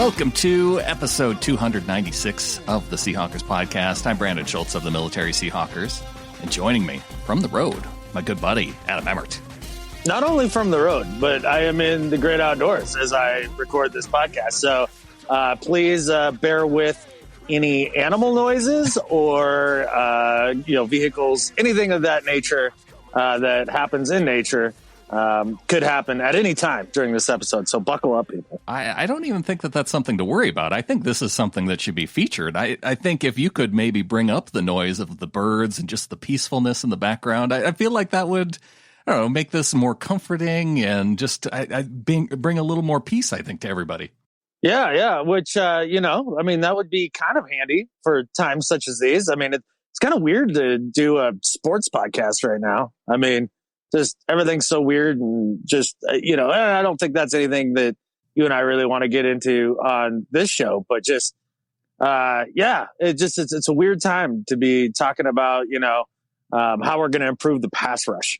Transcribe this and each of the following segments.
Welcome to episode 296 of the Seahawkers podcast. I'm Brandon Schultz of the Military Seahawkers, and joining me from the road, my good buddy, Adam Emmert. Not only from the road, but I am in the great outdoors as I record this podcast. So please bear with any animal noises or, vehicles, anything of that nature that happens in nature. Could happen at any time during this episode, so buckle up, people. I don't even think that that's something to worry about. I think this is something that should be featured. I think if you could maybe bring up the noise of the birds and just the peacefulness in the background, I feel like that would, I don't know, make this more comforting and just bring a little more peace, I think, to everybody. Yeah, which, that would be kind of handy for times such as these. I mean, it's kind of weird to do a sports podcast right now. I mean, just everything's so weird and just, I don't think that's anything that you and I really want to get into on this show, but just, it's a weird time to be talking about, how we're going to improve the pass rush.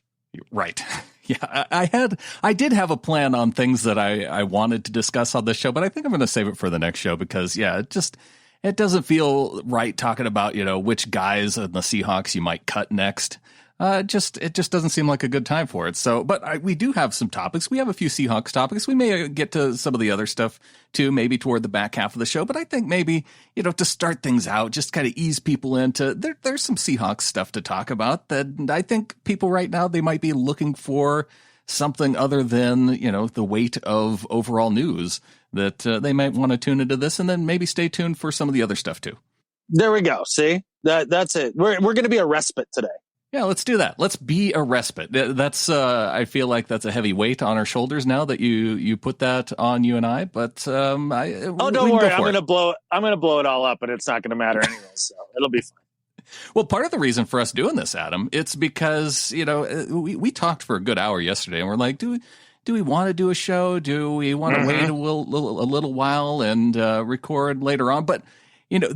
Right. Yeah, I did have a plan on things that I wanted to discuss on this show, but I think I'm going to save it for the next show because, it doesn't feel right talking about, which guys in the Seahawks you might cut next. It just doesn't seem like a good time for it. So, but we do have some topics. We have a few Seahawks topics. We may get to some of the other stuff too, maybe toward the back half of the show. But I think maybe, to start things out, just kind of ease people into there's some Seahawks stuff to talk about that I think people right now, they might be looking for something other than, the weight of overall news that they might want to tune into this and then maybe stay tuned for some of the other stuff too. There we go. See, that's it. We're going to be a respite today. Yeah, let's do that. Let's be a respite. That's I feel like that's a heavy weight on our shoulders now that you put that on you and I. But don't worry, I'm going to blow it all up, and it's not going to matter anyway. So it'll be fine. Well, part of the reason for us doing this, Adam, it's because we talked for a good hour yesterday, and we're like, do we want to do a show? Do we want to wait a little while and record later on? But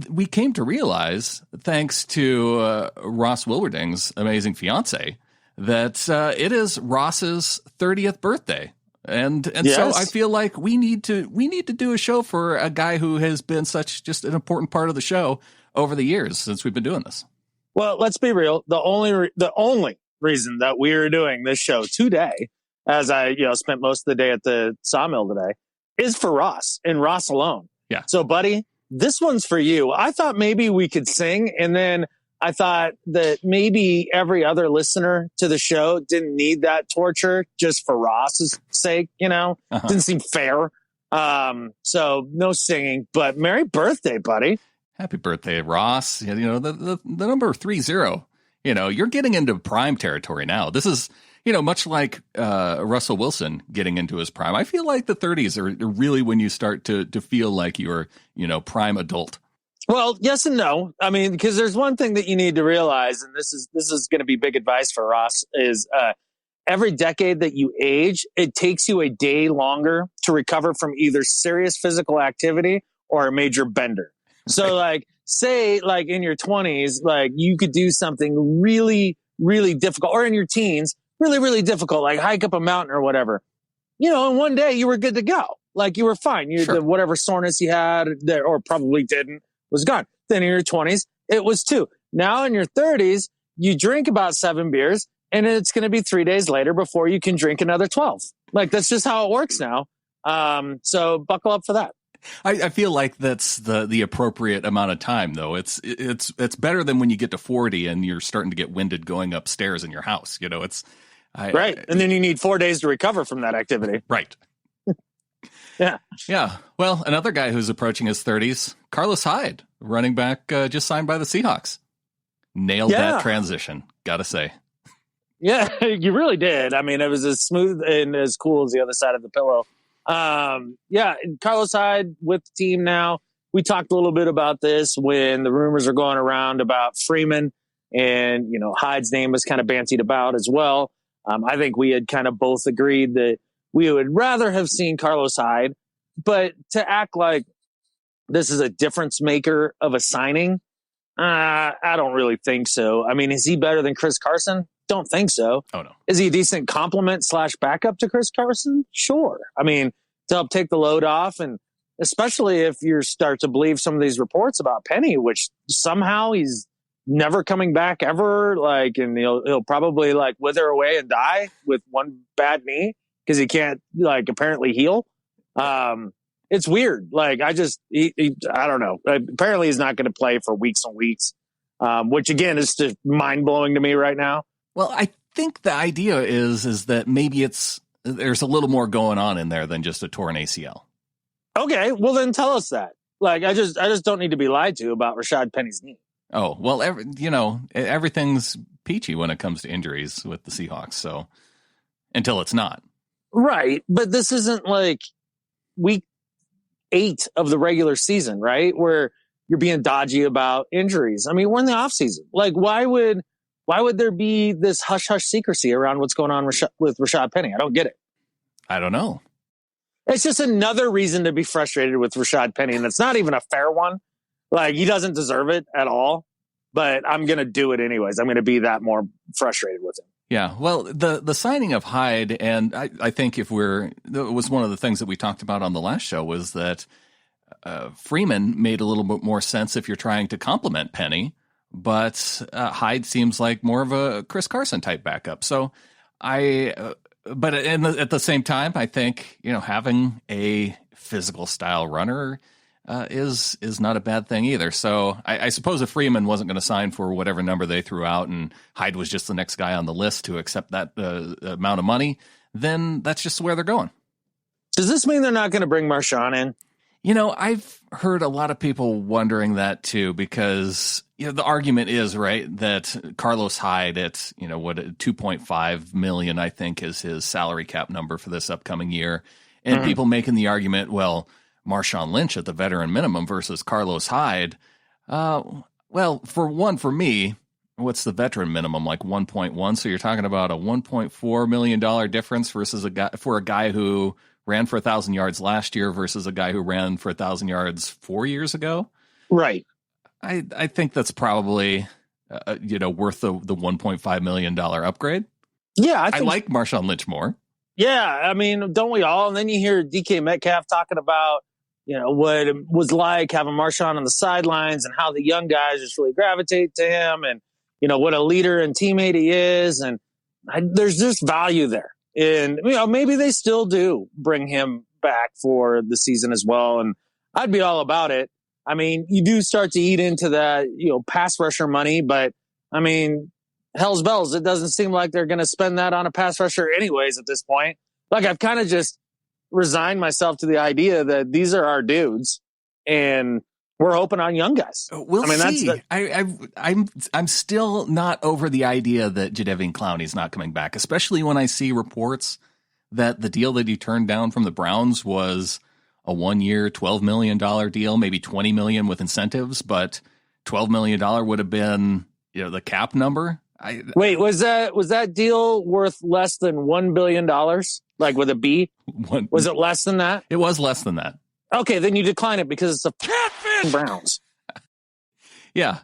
we came to realize, thanks to Ross Wilwerding's amazing fiance, that it is Ross's 30th birthday, and yes. So I feel like we need to do a show for a guy who has been such just an important part of the show over the years since we've been doing this. Well, let's be real. The only reason that we are doing this show today, as I spent most of the day at the sawmill today, is for Ross and Ross alone. Yeah. So, buddy, this one's for you. I thought maybe we could sing, and then I thought that maybe every other listener to the show didn't need that torture just for Ross's sake, Didn't seem fair. So no singing, but merry birthday, buddy. Happy birthday, Ross. The number 30, you're getting into prime territory now. This is, much like Russell Wilson getting into his prime. I feel like the 30s are really when you start to feel like you're, prime adult. Well, yes and no. I mean, because there's one thing that you need to realize, and this is going to be big advice for Ross, is every decade that you age, it takes you a day longer to recover from either serious physical activity or a major bender. So, say, in your 20s, you could do something really, really difficult, or in your teens, really, really difficult, like hike up a mountain or whatever. In one day you were good to go. You were fine. Sure. Whatever soreness you had there, or probably didn't, was gone. Then in your 20s, it was 2. Now in your 30s, you drink about 7 beers, and it's going to be 3 days later before you can drink another 12. That's just how it works now. So buckle up for that. I feel like that's the appropriate amount of time, though. It's better than when you get to 40 and you're starting to get winded going upstairs in your house. Right. And then you need 4 days to recover from that activity. Right. Yeah. Yeah. Well, another guy who's approaching his 30s, Carlos Hyde, running back, just signed by the Seahawks. Nailed that transition, gotta say. Yeah, you really did. I mean, it was as smooth and as cool as the other side of the pillow. Carlos Hyde with the team now. We talked a little bit about this when the rumors are going around about Freeman, and Hyde's name was kind of bantied about as well. I think we had kind of both agreed that we would rather have seen Carlos Hyde, but to act like this is a difference maker of a signing, I don't really think so. I mean, is he better than Chris Carson? Don't think so. Oh, no. Is he a decent complement / backup to Chris Carson? Sure. I mean, to help take the load off and especially if you start to believe some of these reports about Penny, which somehow he's never coming back ever. Like, and he'll probably like wither away and die with one bad knee because he can't like apparently heal. It's weird. Like, I don't know. Apparently he's not going to play for weeks and weeks, which again is just mind blowing to me right now. Well, I think the idea is that maybe there's a little more going on in there than just a torn ACL. Okay, well then tell us that. Like, I just don't need to be lied to about Rashaad Penny's knee. Oh, well, everything's peachy when it comes to injuries with the Seahawks. So until it's not. Right. But this isn't like week 8 of the regular season, right? Where you're being dodgy about injuries. I mean, we're in the off season. Like, why would there be this hush hush secrecy around what's going on with Rashaad Penny? I don't get it. I don't know. It's just another reason to be frustrated with Rashaad Penny. And it's not even a fair one. Like, he doesn't deserve it at all, but I'm going to do it anyways. I'm going to be that more frustrated with him. Yeah, well, the signing of Hyde, and I think it was one of the things that we talked about on the last show, was that Freeman made a little bit more sense if you're trying to complement Penny, but Hyde seems like more of a Chris Carson type backup. So but at the same time, I think, having a physical style runner is not a bad thing either. So I suppose if Freeman wasn't going to sign for whatever number they threw out and Hyde was just the next guy on the list to accept that amount of money, then that's just where they're going. Does this mean they're not going to bring Marshawn in? I've heard a lot of people wondering that too, because the argument is right that Carlos Hyde at $2.5 million, I think, is his salary cap number for this upcoming year, and people making the argument, well, Marshawn Lynch at the veteran minimum versus Carlos Hyde. Well, for me, what's the veteran minimum, like 1.1? So you're talking about a $1.4 million difference versus a guy who ran for 1,000 yards last year versus a guy who ran for 1,000 yards 4 years ago. Right. I think that's probably worth the $1.5 million upgrade. Yeah, I like Marshawn Lynch more. Yeah, I mean, don't we all? And then you hear DK Metcalf talking about what it was like having Marshawn on the sidelines and how the young guys just really gravitate to him, and what a leader and teammate he is, and there's just value there. And maybe they still do bring him back for the season as well, and I'd be all about it. I mean, you do start to eat into that pass rusher money, but I mean, hell's bells, it doesn't seem like they're going to spend that on a pass rusher anyways at this point. Like, I've kind of just resigned myself to the idea that these are our dudes and we're hoping on young guys. We'll see. I'm still not over the idea that Jadeveon Clowney is not coming back, especially when I see reports that the deal that he turned down from the Browns was a 1-year, $12 million deal, maybe $20 million with incentives, but $12 million would have been, the cap number. Wait, was that deal worth less than $1 billion? Like with a B? Was it less than that? It was less than that. Okay, then you decline it because it's the catfish Browns. Yeah.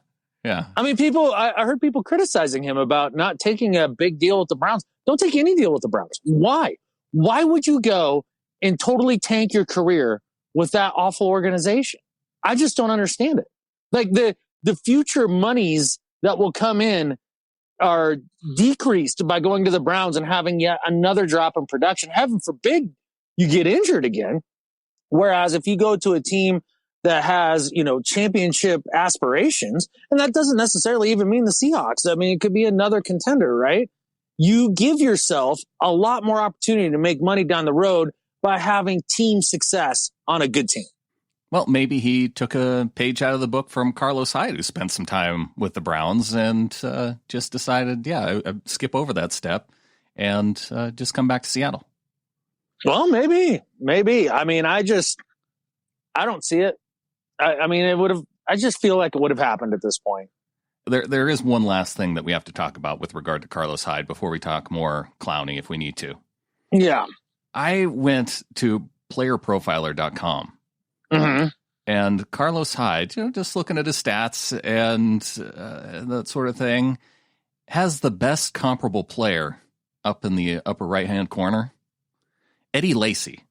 I mean, I heard people criticizing him about not taking a big deal with the Browns. Don't take any deal with the Browns. Why? Why would you go and totally tank your career with that awful organization? I just don't understand it. Like, the future monies that will come in are decreased by going to the Browns and having yet another drop in production. Heaven forbid you get injured again. Whereas if you go to a team that has, championship aspirations, and that doesn't necessarily even mean the Seahawks. I mean, it could be another contender, right? You give yourself a lot more opportunity to make money down the road by having team success on a good team. Well, maybe he took a page out of the book from Carlos Hyde, who spent some time with the Browns and just decided, skip over that step and just come back to Seattle. Well, maybe. I mean, I don't see it. I mean, it would have. I just feel like it would have happened at this point. There is one last thing that we have to talk about with regard to Carlos Hyde before we talk more Clowney, if we need to. Yeah, I went to playerprofiler.com. Mm-hmm. And Carlos Hyde, just looking at his stats and that sort of thing, has the best comparable player up in the upper right-hand corner, Eddie Lacy.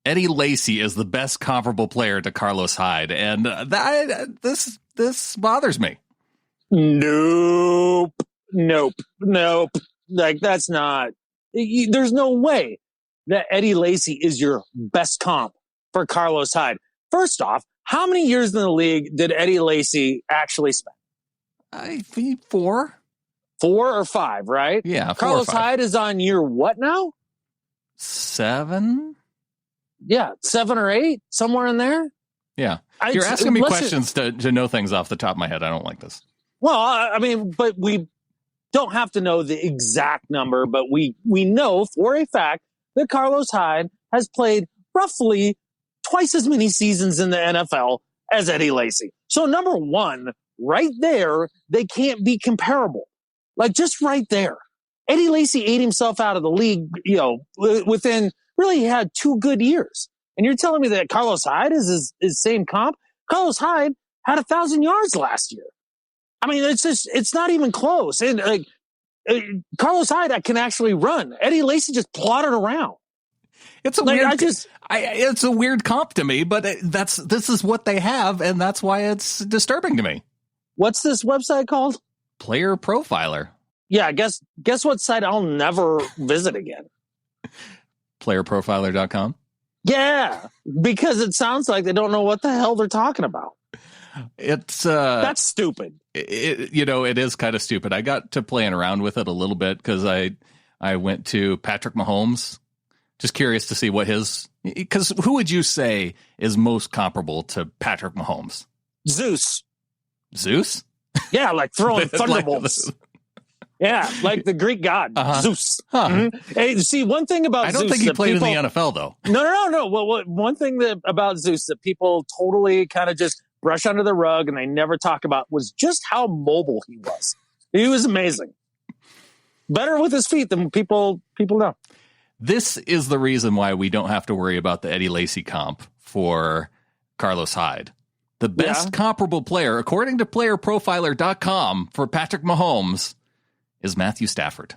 Eddie Lacy is the best comparable player to Carlos Hyde, and this bothers me. Nope. Like, that's not. There's no way that Eddie Lacy is your best comp for Carlos Hyde. First off, how many years in the league did Eddie Lacy actually spend? I think 4. 4 or 5, right? Yeah, 4 Carlos or 5. Hyde is on year what now? 7? Yeah, 7 or 8, somewhere in there. Yeah. You're asking me questions to know things off the top of my head. I don't like this. Well, I mean, but we don't have to know the exact number, but we know for a fact that Carlos Hyde has played roughly twice as many seasons in the NFL as Eddie Lacy. So number one, right there, they can't be comparable. Like, just right there. Eddie Lacy ate himself out of the league, within really he had 2 good years. And you're telling me that Carlos Hyde is his same comp? Carlos Hyde had 1,000 yards last year. I mean, it's not even close. And Carlos Hyde can actually run. Eddie Lacy just plodded around. It's a it's a weird comp to me, but this is what they have, and that's why it's disturbing to me. What's this website called? Player Profiler. Yeah, guess what site I'll never visit again? Playerprofiler.com. Yeah, because it sounds like they don't know what the hell they're talking about. That's stupid. It is kind of stupid. I got to playing around with it a little bit because I went to Patrick Mahomes. Just curious to see what because who would you say is most comparable to Patrick Mahomes? Zeus? Yeah, like throwing thunderbolts. Yeah, like the Greek god, Zeus. Huh. Mm-hmm. Hey, see, one thing about Zeus. I don't think he played in the NFL, though. No. Well, one thing about Zeus that people totally kind of just brush under the rug and they never talk about was just how mobile he was. He was amazing. Better with his feet than people know. This is the reason why we don't have to worry about the Eddie Lacy comp for Carlos Hyde. The best comparable player, according to playerprofiler.com, for Patrick Mahomes is Matthew Stafford.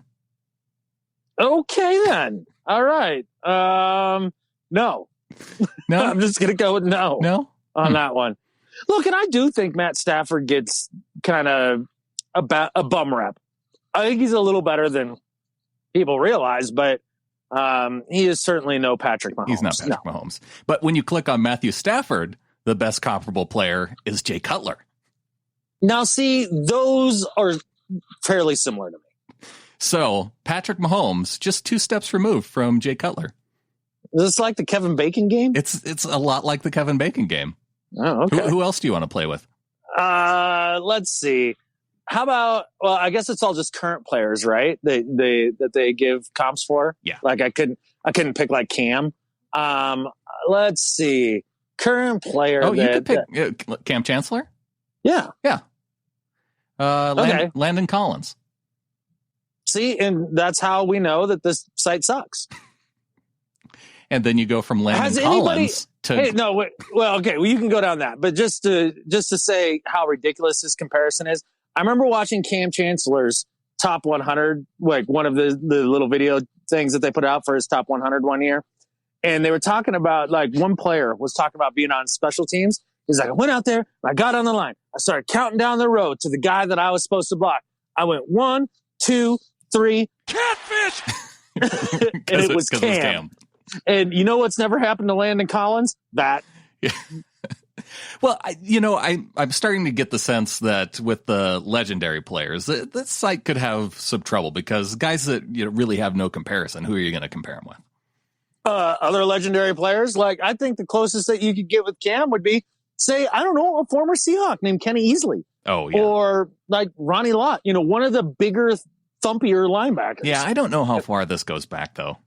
Okay, then. All right. No. I'm just going to go with no on that one. Look, and I do think Matt Stafford gets kind of a bum rep. I think he's a little better than people realize, but he is certainly no Patrick Mahomes. He's not Patrick Mahomes. But when you click on Matthew Stafford, the best comparable player is Jay Cutler. Now, see, those are fairly similar to me. So Patrick Mahomes, just 2 steps removed from Jay Cutler. Is this like the Kevin Bacon game? It's a lot like the Kevin Bacon game. Oh, okay. Who else do you want to play with? Let's see. How about? Well, I guess it's all just current players, right? They give comps for. Yeah. Like I couldn't pick like Cam. Let's see. Current player. Oh, you could pick Cam Chancellor. Yeah. Yeah. Okay. Landon Collins. See, and that's how we know that this site sucks. And then you go from Landon Collins to. Hey, no, wait, well, okay, well, you can go down that, but just to say how ridiculous this comparison is, I remember watching Cam Chancellor's top 100, like one of the little video things that they put out for his top 100 one year, and they were talking about like one player was talking about being on special teams. He's like, I went out there, and I got on the line, I started counting down the road to the guy that I was supposed to block. I went 1, 2, 3, catfish, and it was Cam. And you know what's never happened to Landon Collins? That. Yeah. Well, I'm starting to get the sense that with the legendary players, this site could have some trouble because guys that really have no comparison, who are you going to compare them with? Other legendary players? Like, I think the closest that you could get with Cam would be, say, I don't know, a former Seahawk named Kenny Easley. Oh, yeah. Or like Ronnie Lott, one of the bigger, thumpier linebackers. Yeah, I don't know how far this goes back, though,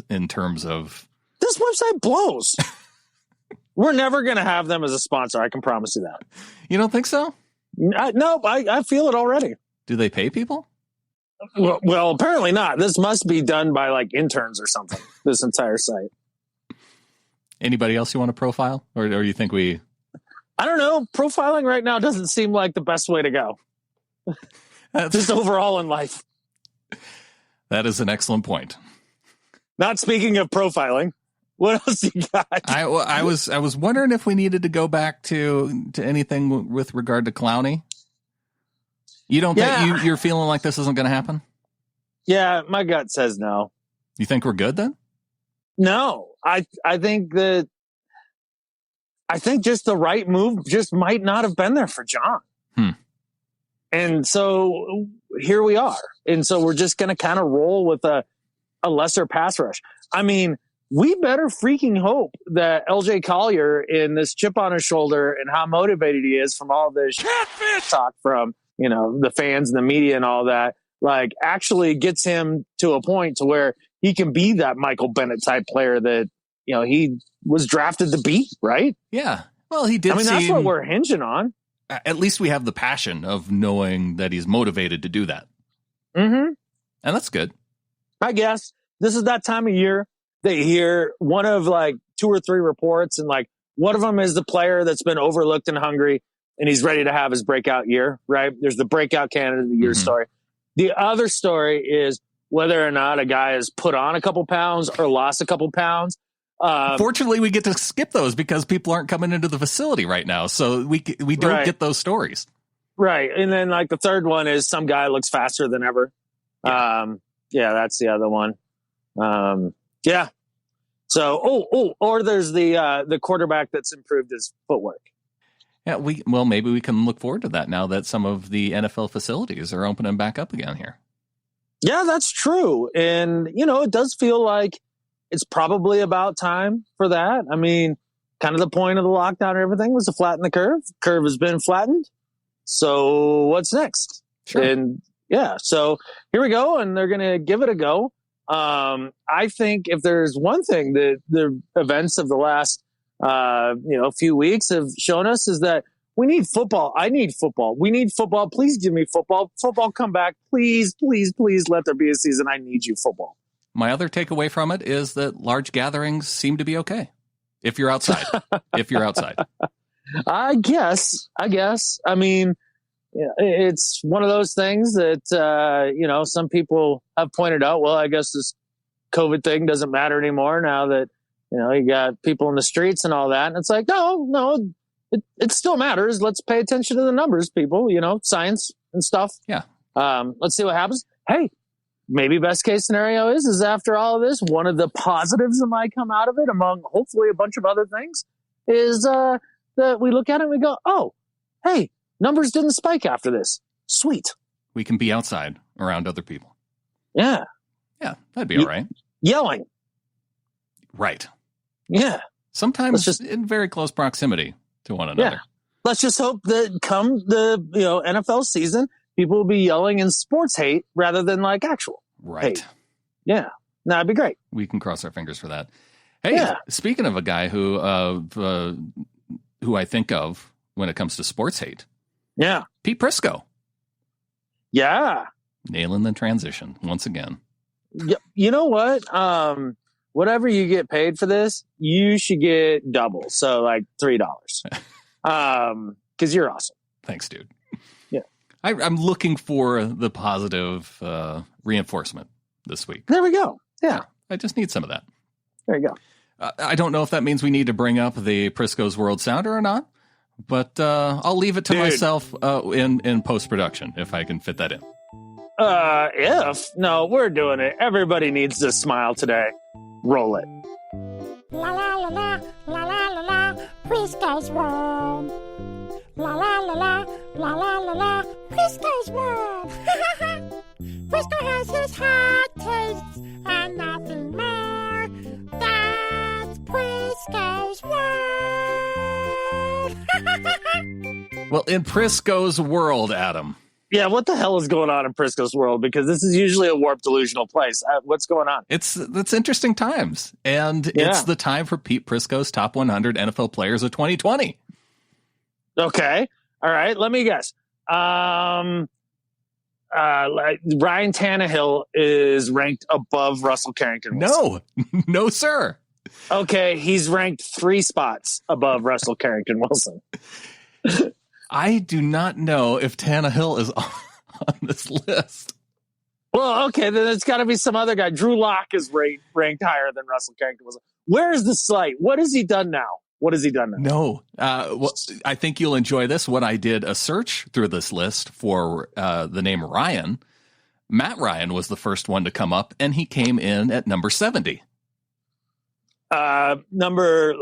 in terms of... This website blows. We're never going to have them as a sponsor. I can promise you that. You don't think so? No, I feel it already. Do they pay people? Well, apparently not. This must be done by like interns or something, this entire site. Anybody else you want to profile? Or you think we... I don't know. Profiling right now doesn't seem like the best way to go. Just overall in life. That is an excellent point. Not speaking of profiling. What else you got? I was wondering if we needed to go back to anything with regard to Clowney. You don't think you're feeling like this isn't going to happen? Yeah, my gut says no. You think we're good then? No, I think just the right move just might not have been there for John. And so here we are. And so we're just going to kind of roll with a lesser pass rush. I mean, we better freaking hope that LJ Collier, in this chip on his shoulder and how motivated he is from all this talk from, the fans and the media and all that, like actually gets him to a point to where he can be that Michael Bennett type player that, he was drafted to be, right? Yeah. Well, he did. I mean, that's what we're hinging on. At least we have the passion of knowing that he's motivated to do that. Mm-hmm. And that's good. I guess this is that time of year that you hear one of like 2 or 3 reports, and like one of them is the player that's been overlooked and hungry and he's ready to have his breakout year, right? There's the breakout candidate of the year story. The other story is whether or not a guy has put on a couple pounds or lost a couple pounds. Fortunately, we get to skip those because people aren't coming into the facility right now. So we don't get those stories. Right. And then like the third one is some guy looks faster than ever. Yeah, that's the other one. Yeah. So, or there's the quarterback that's improved his footwork. Yeah, maybe we can look forward to that now that some of the NFL facilities are opening back up again here. Yeah, that's true. And, it does feel like it's probably about time for that. I mean, kind of the point of the lockdown and everything was to flatten the curve. Curve has been flattened. So what's next? Sure. And yeah, so here we go. And they're going to give it a go. I think if there's one thing that the events of the last, few weeks have shown us is that we need football. I need football. We need football. Please give me football. Football, come back. Please, please, please let there be a season. I need you, football. My other takeaway from it is that large gatherings seem to be okay. If you're outside. I guess. I mean, it's one of those things that, some people have pointed out, well, I guess this COVID thing doesn't matter anymore now that, you got people in the streets and all that. And it's like, no, it still matters. Let's pay attention to the numbers, people, science and stuff. Yeah. Let's see what happens. Hey, maybe best case scenario is after all of this, one of the positives that might come out of it, among hopefully a bunch of other things, is that we look at it and we go, oh, hey, numbers didn't spike after this. Sweet. We can be outside around other people. Yeah. Yeah, that'd be all right. Yelling. Right. Yeah. Sometimes just in very close proximity to one another. Yeah. Let's just hope that come the NFL season, people will be yelling in sports hate rather than like actual hate. Yeah. That'd be great. We can cross our fingers for that. Hey, speaking of a guy who I think of when it comes to sports hate. Yeah. Pete Prisco. Yeah. Nailing the transition once again. You know what? Whatever you get paid for this, you should get double. So like $3. Because you're awesome. Thanks, dude. Yeah. I'm looking for the positive reinforcement this week. There we go. Yeah. I just need some of that. There you go. I don't know if that means we need to bring up the Prisco's World Sounder or not, but I'll leave it to myself in post-production if I can fit that in. No, we're doing it. Everybody needs to smile today. Roll it. La la la la, la la la la, Prisco's World. La la la la, la la la la, Prisco's World. Frisco has his hot tastes and nothing more. That's Prisco's World. Well, in Prisco's world, Adam. Yeah, what the hell is going on in Prisco's world? Because this is usually a warped, delusional place. What's going on? It's interesting times, and it's the time for Pete Prisco's top 100 NFL players of 2020. Okay, all right. Let me guess. Ryan Tannehill is ranked above Russell Carrington Wilson. No, sir. Okay, he's ranked 3 spots above Russell Carrington Wilson. I do not know if Tannehill is on this list. Well, okay, then it's got to be some other guy. Drew Lock is ranked higher than Russell Carrington was. Where is the site? What has he done now? No. Well, I think you'll enjoy this. When I did a search through this list for the name Ryan, Matt Ryan was the first one to come up, and he came in at number 70. Number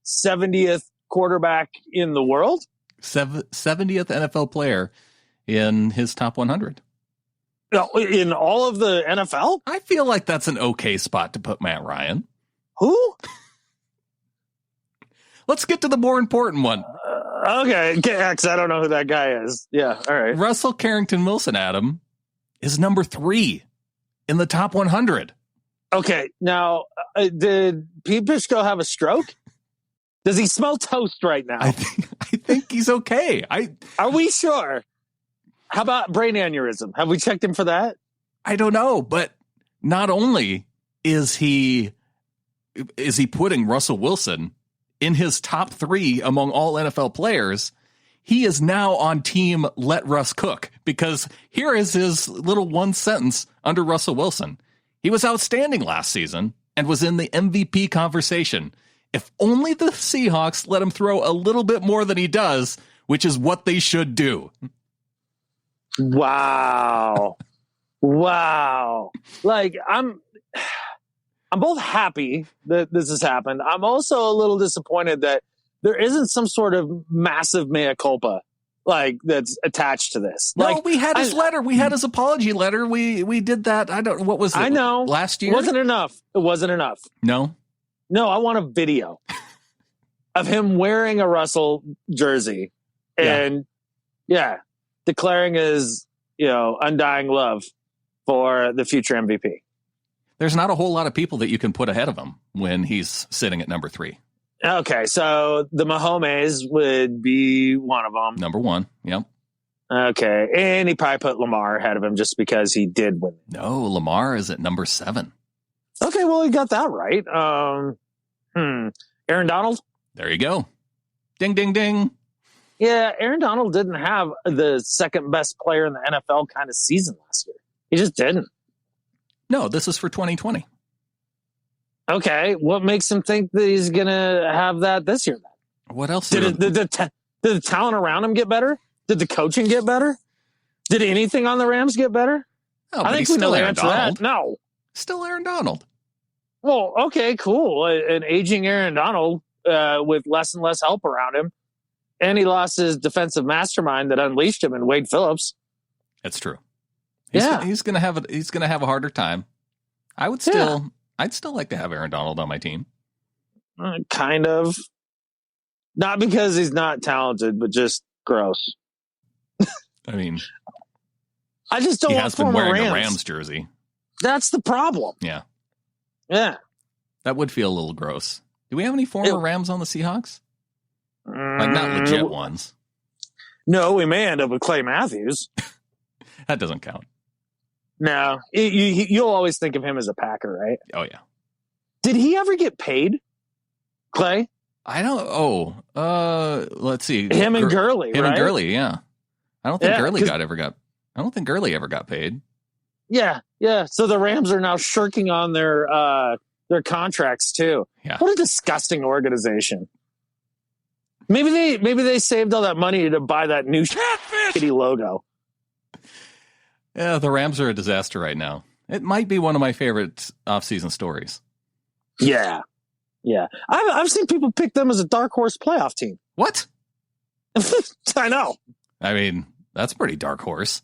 70th quarterback in the world? 70th NFL player in his top 100. No, in all of the NFL? I feel like that's an okay spot to put Matt Ryan. Who? Let's get to the more important one. Okay, because I don't know who that guy is. Yeah, all right. Russell Carrington Wilson, Adam, is number 3 in the top 100. Okay, now, did Pete Prisco have a stroke? Does he smell toast right now? I think he's okay. Are we sure? How about brain aneurysm? Have we checked him for that? I don't know, but not only is he putting Russell Wilson in his top 3 among all NFL players, he is now on Team Let Russ Cook, because here is his little one sentence under Russell Wilson. He was outstanding last season and was in the MVP conversation. If only the Seahawks let him throw a little bit more than he does, which is what they should do. Wow. Wow. I'm both happy that this has happened. I'm also a little disappointed that there isn't some sort of massive mea culpa that's attached to this. No, we had his letter. We had his apology letter. We did that. What was it? I know. Last year? It wasn't enough. No, I want a video of him wearing a Russell jersey and declaring his, undying love for the future MVP. There's not a whole lot of people that you can put ahead of him when he's sitting at number 3. Okay, so the Mahomes would be one of them. Number 1, yep. Okay, and he probably put Lamar ahead of him just because he did win. No, Lamar is at number 7. Okay, well, he got that right. Aaron Donald? There you go. Ding, ding, ding. Yeah, Aaron Donald didn't have the second best player in the NFL kind of season last year. He just didn't. No, this is for 2020. Okay, what makes him think that he's going to have that this year then? What else? Did the talent around him get better? Did the coaching get better? Did anything on the Rams get better? Oh, I think we know the answer to that. No. Still Aaron Donald. Well, okay, cool. An aging Aaron Donald with less and less help around him. And he lost his defensive mastermind that unleashed him in Wade Phillips. That's true. He's gonna have a harder time. I'd still like to have Aaron Donald on my team. Kind of. Not because he's not talented, but just gross. I mean, I just don't. He want has been wearing Rams. a Rams jersey. That's the problem. Yeah. That would feel a little gross. Do we have any former Rams on the Seahawks? Not legit ones. No, we may end up with Clay Matthews. That doesn't count. No, you'll always think of him as a Packer, right? Oh, yeah. Did he ever get paid, Clay? I don't. Let's see. Him and Gurley, Him right? and Gurley, yeah. I don't think Gurley ever got paid. Yeah. So the Rams are now shirking on their contracts too. Yeah. What a disgusting organization. Maybe they saved all that money to buy that new shitty logo. Yeah, the Rams are a disaster right now. It might be one of my favorite off-season stories. Yeah. I've seen people pick them as a dark horse playoff team. What? I know. I mean, that's a pretty dark horse.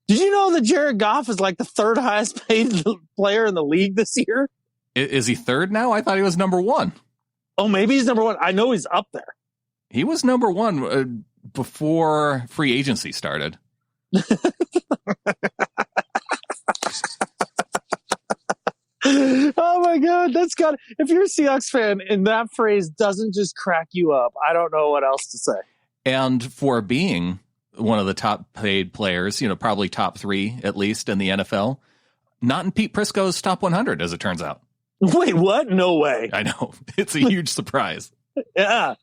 Did you know that Jared Goff is like the third highest paid player in the league this year? Is he third now? I thought he was number 1. Oh, maybe he's number 1. I know he's up there. He was number 1 before free agency started. Oh my God, if you're a Seahawks fan and that phrase doesn't just crack you up, I don't know what else to say. And for being one of the top paid players, probably top 3 at least in the NFL, not in Pete Prisco's top 100, as it turns out. Wait, what? No way. I know. It's a huge surprise. Yeah.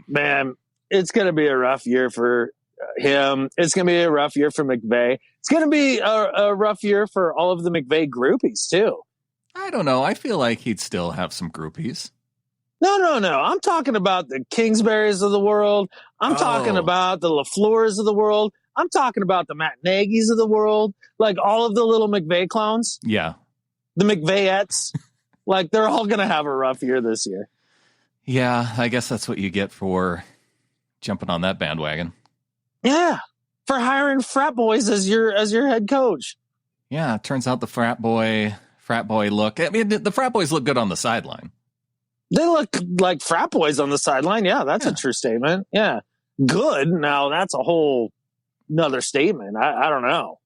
Man, it's going to be a rough year for him. It's going to be a rough year for McVay. It's going to be a rough year for all of the McVay groupies, too. I don't know. I feel like he'd still have some groupies. No. I'm talking about the Kingsburys of the world. I'm talking about the LaFleurs of the world. I'm talking about the Matt Nagy's of the world. Like all of the little McVay clones. Yeah. The McVayettes. Like they're all going to have a rough year this year. Yeah, I guess that's what you get for jumping on that bandwagon. Yeah. For hiring frat boys as your head coach. Yeah, it turns out the frat boy look. I mean, the frat boys look good on the sideline. They look like frat boys on the sideline. Yeah, that's a true statement. Yeah. Good. Now, that's a whole nother statement. I don't know.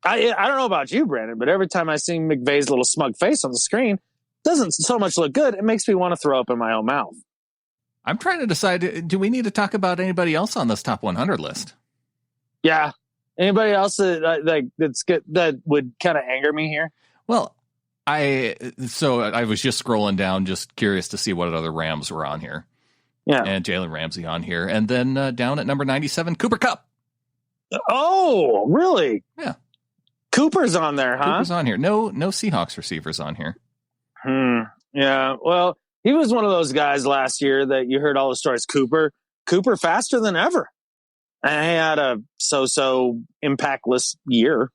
I don't know about you, Brandon, but every time I see McVay's little smug face on the screen, it doesn't so much look good. It makes me want to throw up in my own mouth. I'm trying to decide, do we need to talk about anybody else on this top 100 list? Yeah. Anybody else that's good, that would kind of anger me here? Well, I was just scrolling down, just curious to see what other Rams were on here. Yeah. And Jalen Ramsey on here. And then down at number 97, Cooper Kupp. Oh, really? Yeah. Cooper's on there, huh? Cooper's on here. No Seahawks receivers on here. Yeah. Well, he was one of those guys last year that you heard all the stories. Cooper faster than ever. And he had a so impactless year.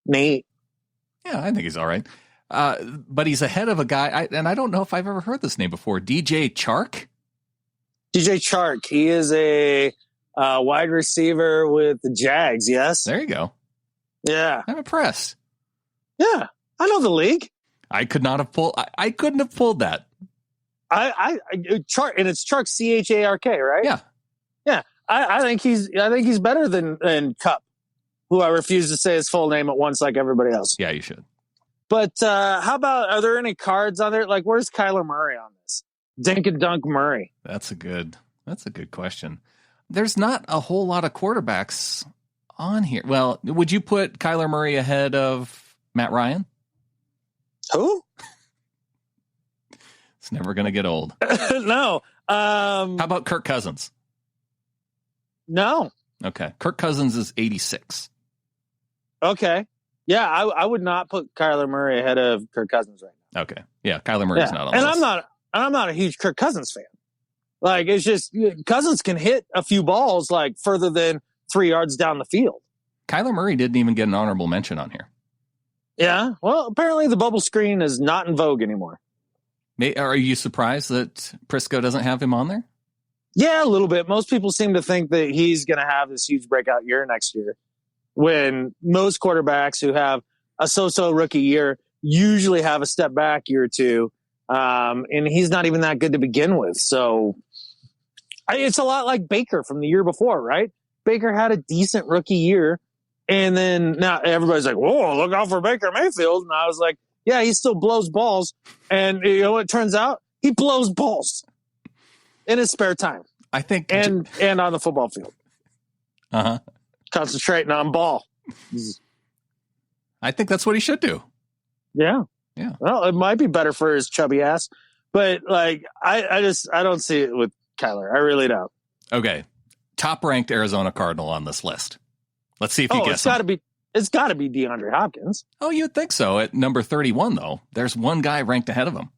Nate. Yeah, I think he's all right. But he's ahead of a guy, and I don't know if I've ever heard this name before. DJ Chark? DJ Chark. He is a wide receiver with the Jags, yes? There you go. Yeah. I'm impressed. Yeah. I know the league. I couldn't have pulled that. Chark, and it's Chark, Chark, right? Yeah. Yeah. I think he's better than Kupp, who I refuse to say his full name at once like everybody else. Yeah, you should. But how about, are there any cards on there? Like, where's Kyler Murray on this? Dink and Dunk Murray. That's a good question. There's not a whole lot of quarterbacks on here. Well, would you put Kyler Murray ahead of Matt Ryan? Who? It's never going to get old. No. How about Kirk Cousins? No. Okay. Kirk Cousins is 86. Okay. Yeah, I would not put Kyler Murray ahead of Kirk Cousins right now. Okay. Yeah, Kyler Murray's not on this. And I'm not a huge Kirk Cousins fan. Like, it's just Cousins can hit a few balls like further than 3 yards down the field. Kyler Murray didn't even get an honorable mention on here. Yeah. Well, apparently the bubble screen is not in vogue anymore. Are you surprised that Prisco doesn't have him on there? Yeah, a little bit. Most people seem to think that he's going to have this huge breakout year next year, when most quarterbacks who have a so-so rookie year usually have a step back year or two. And he's not even that good to begin with. So it's a lot like Baker from the year before, right? Baker had a decent rookie year. And then now everybody's like, whoa, look out for Baker Mayfield. And I was like, yeah, he still blows balls. And you know, it turns out he blows balls in his spare time. I think. And on the football field. Uh-huh. Concentrating on ball. I think that's what he should do. Yeah. Yeah. Well, it might be better for his chubby ass, but like, I don't see it with Kyler. I really don't. Okay. Top ranked Arizona Cardinal on this list. Let's see if you guess. It's got to be DeAndre Hopkins. Oh, you'd think so. At number 31, though, there's one guy ranked ahead of him.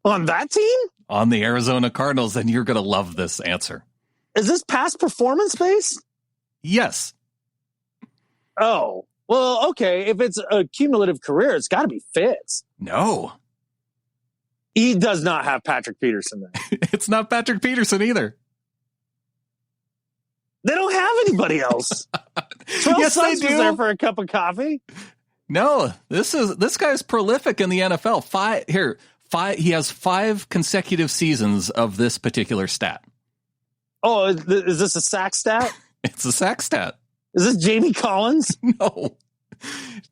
On that team? On the Arizona Cardinals, and you're going to love this answer. Is this past performance based? Yes. Oh, well, okay. If it's a cumulative career, it's got to be Fitz. No. He does not have Patrick Peterson then. It's not Patrick Peterson either. They don't have anybody else. Yes, they do. Was there for a cup of coffee? No, this guy's prolific in the NFL. He has 5 consecutive seasons of this particular stat. Oh, is this a sack stat? It's a sack stat. Is this Jamie Collins? No.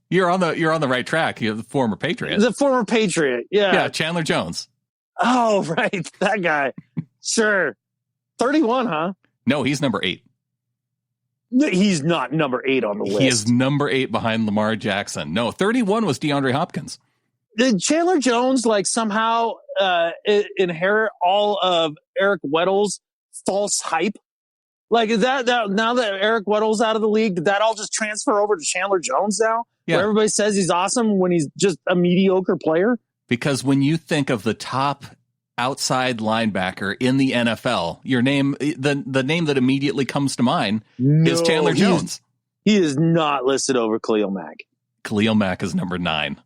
You're on the right track. You're the former Patriot. The former Patriot. Yeah. Yeah, Chandler Jones. Oh, right. That guy. Sure. 31, huh? No, he's number 8. He's not number 8 on the list. He is number 8 behind Lamar Jackson. No, 31 was DeAndre Hopkins. Did Chandler Jones somehow inherit all of Eric Weddle's false hype? Like, is that now that Eric Weddle's out of the league, did that all just transfer over to Chandler Jones now? Yeah. Where everybody says he's awesome when he's just a mediocre player? Because when you think of the top outside linebacker in the NFL, your name, the name that immediately comes to mind is Chandler Jones. He is not listed over Khalil Mack. Khalil Mack is number 9.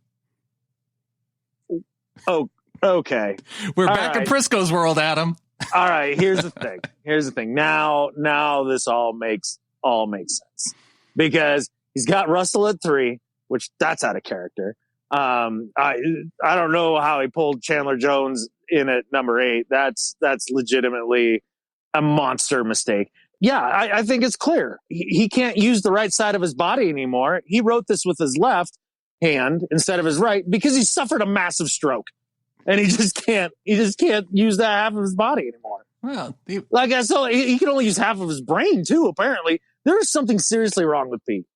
Oh, okay. We're back in Prisco's world, Adam. All right. Here's the thing. Now this all makes sense, because he's got Russell at 3, which that's out of character. I don't know how he pulled Chandler Jones in at number 8. That's legitimately a monster mistake. Yeah, I think it's clear. He can't use the right side of his body anymore. He wrote this with his left hand instead of his right because he suffered a massive stroke. And he just can't use that half of his body anymore. Well, he can only use half of his brain too, apparently. There is something seriously wrong with Pete.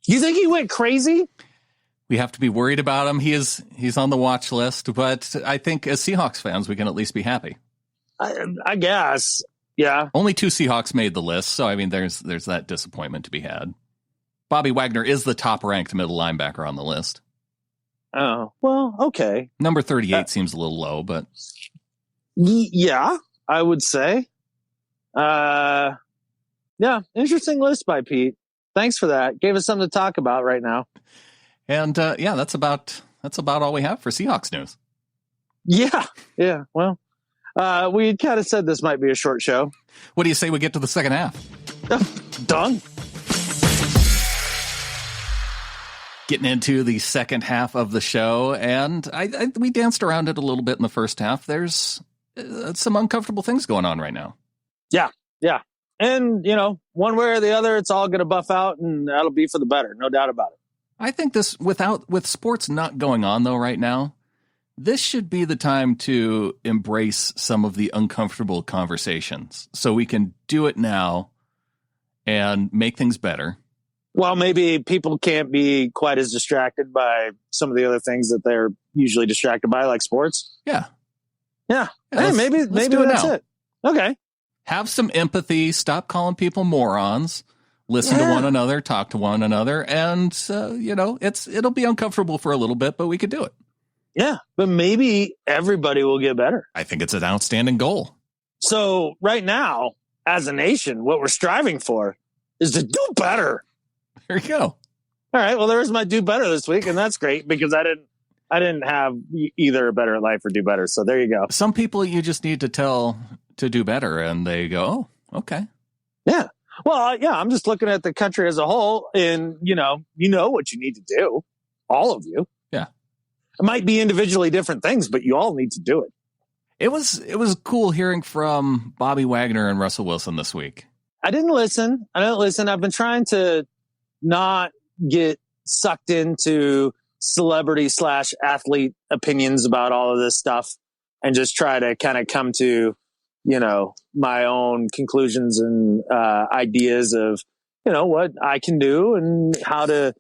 You think he went crazy? We have to be worried about him. He's on the watch list, but I think as Seahawks fans, we can at least be happy. I guess. Yeah. Only 2 Seahawks made the list, so I mean, there's that disappointment to be had. Bobby Wagner is the top-ranked middle linebacker on the list. Oh, well, okay. Number 38 seems a little low, but... Yeah, I would say. Yeah, interesting list by Pete. Thanks for that. Gave us something to talk about right now. And, yeah, that's about all we have for Seahawks news. Yeah, well, we kind of said this might be a short show. What do you say we get to the second half? Done. Getting into the second half of the show, and we danced around it a little bit in the first half. There's some uncomfortable things going on right now. Yeah. And, one way or the other, it's all going to buff out, and that'll be for the better. No doubt about it. I think with sports not going on, though, right now, this should be the time to embrace some of the uncomfortable conversations so we can do it now and make things better. Well, maybe people can't be quite as distracted by some of the other things that they're usually distracted by, like sports. Yeah. Hey, maybe that's it. Okay. Have some empathy. Stop calling people morons. Listen to one another. Talk to one another. And, it'll be uncomfortable for a little bit, but we could do it. Yeah, but maybe everybody will get better. I think it's an outstanding goal. So right now, as a nation, what we're striving for is to do better. There you go. All right. Well, there's my do better this week, and that's great because I didn't have either a better life or do better. So there you go. Some people you just need to tell to do better, and they go, "Oh, okay." Yeah. Well, yeah. I'm just looking at the country as a whole, and you know what you need to do, all of you. Yeah. It might be individually different things, but you all need to do it. It was cool hearing from Bobby Wagner and Russell Wilson this week. I didn't listen. I've been trying to not get sucked into celebrity/athlete opinions about all of this stuff and just try to kind of come to, my own conclusions and ideas of, what I can do and how to,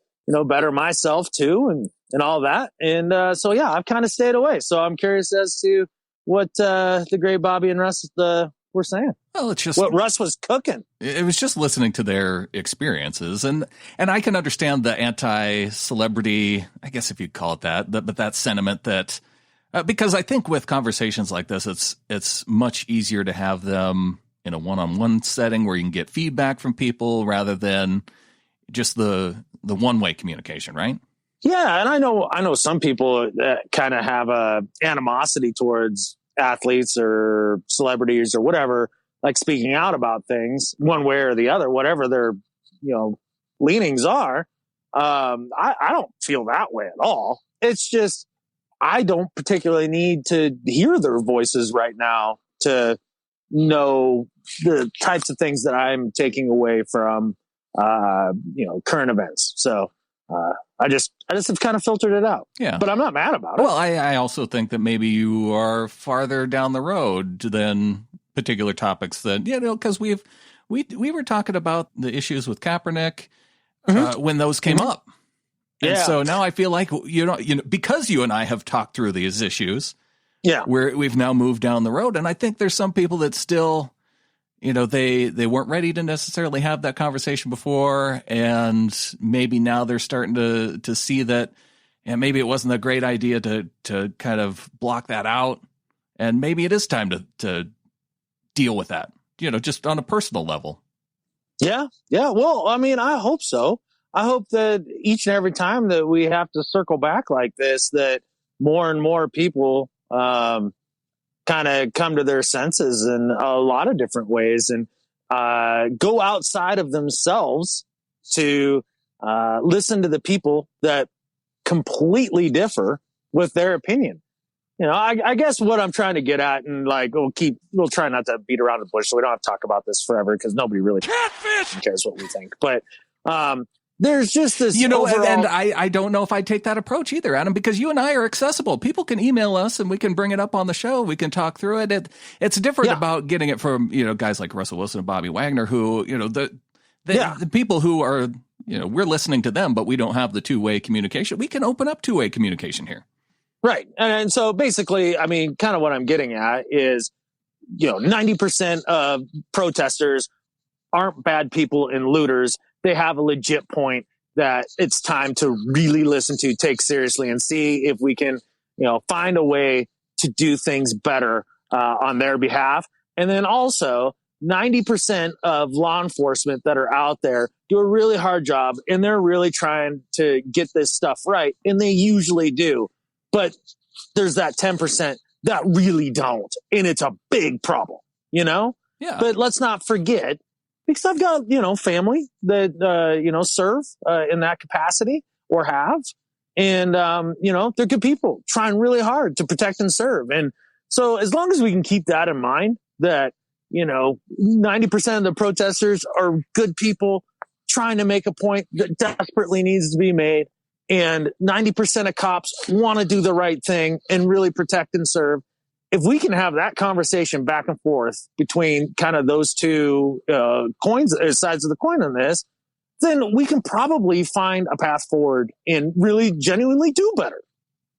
better myself too and all that. And so, yeah, I've kind of stayed away. So I'm curious as to what the great Bobby and Russ were saying. Well, it's just what Russ was cooking. It was just listening to their experiences, and I can understand the anti-celebrity, I guess if you'd call it that, but that sentiment that because I think with conversations like this, it's much easier to have them in a one-on-one setting where you can get feedback from people rather than just the one-way communication, right? Yeah, and I know some people that kind of have a animosity towards athletes or celebrities or whatever, like speaking out about things one way or the other, whatever their leanings are. I don't feel that way at all. It's just I don't particularly need to hear their voices right now to know the types of things that I'm taking away from current events. So I just have kind of filtered it out. Yeah. But I'm not mad about it. Well, I also think that maybe you are farther down the road than particular topics that, because we were talking about the issues with Kaepernick when those came up. And so now I feel like, because you and I have talked through these issues, we've now moved down the road. And I think there's some people that still, they weren't ready to necessarily have that conversation before, and maybe now they're starting to see that, and maybe it wasn't a great idea to kind of block that out, and maybe it is time to deal with that, just on a personal level. Yeah. Well, I mean, I hope so. I hope that each and every time that we have to circle back like this, that more and more people kind of come to their senses in a lot of different ways and go outside of themselves to listen to the people that completely differ with their opinion. I guess what I'm trying to get at, and we'll try not to beat around the bush so we don't have to talk about this forever because nobody really cares what we think. But there's just this, overall... and I don't know if I'd take that approach either, Adam, because you and I are accessible. People can email us and we can bring it up on the show. We can talk through it. It's different about getting it from, guys like Russell Wilson and Bobby Wagner, who, the people who are, we're listening to them, but we don't have the two-way communication. We can open up two-way communication here. Right. And so basically, I mean, kind of what I'm getting at is, 90% of protesters aren't bad people and looters. They have a legit point that it's time to really listen to, take seriously, and see if we can, find a way to do things better on their behalf. And then also 90% of law enforcement that are out there do a really hard job, and they're really trying to get this stuff right. And they usually do. But there's that 10% that really don't. And it's a big problem, Yeah. But let's not forget, because I've got, family that, serve in that capacity or have. And, they're good people trying really hard to protect and serve. And so as long as we can keep that in mind, that, 90% of the protesters are good people trying to make a point that desperately needs to be made. And 90% of cops want to do the right thing and really protect and serve. If we can have that conversation back and forth between kind of those two sides of the coin on this, then we can probably find a path forward and really genuinely do better.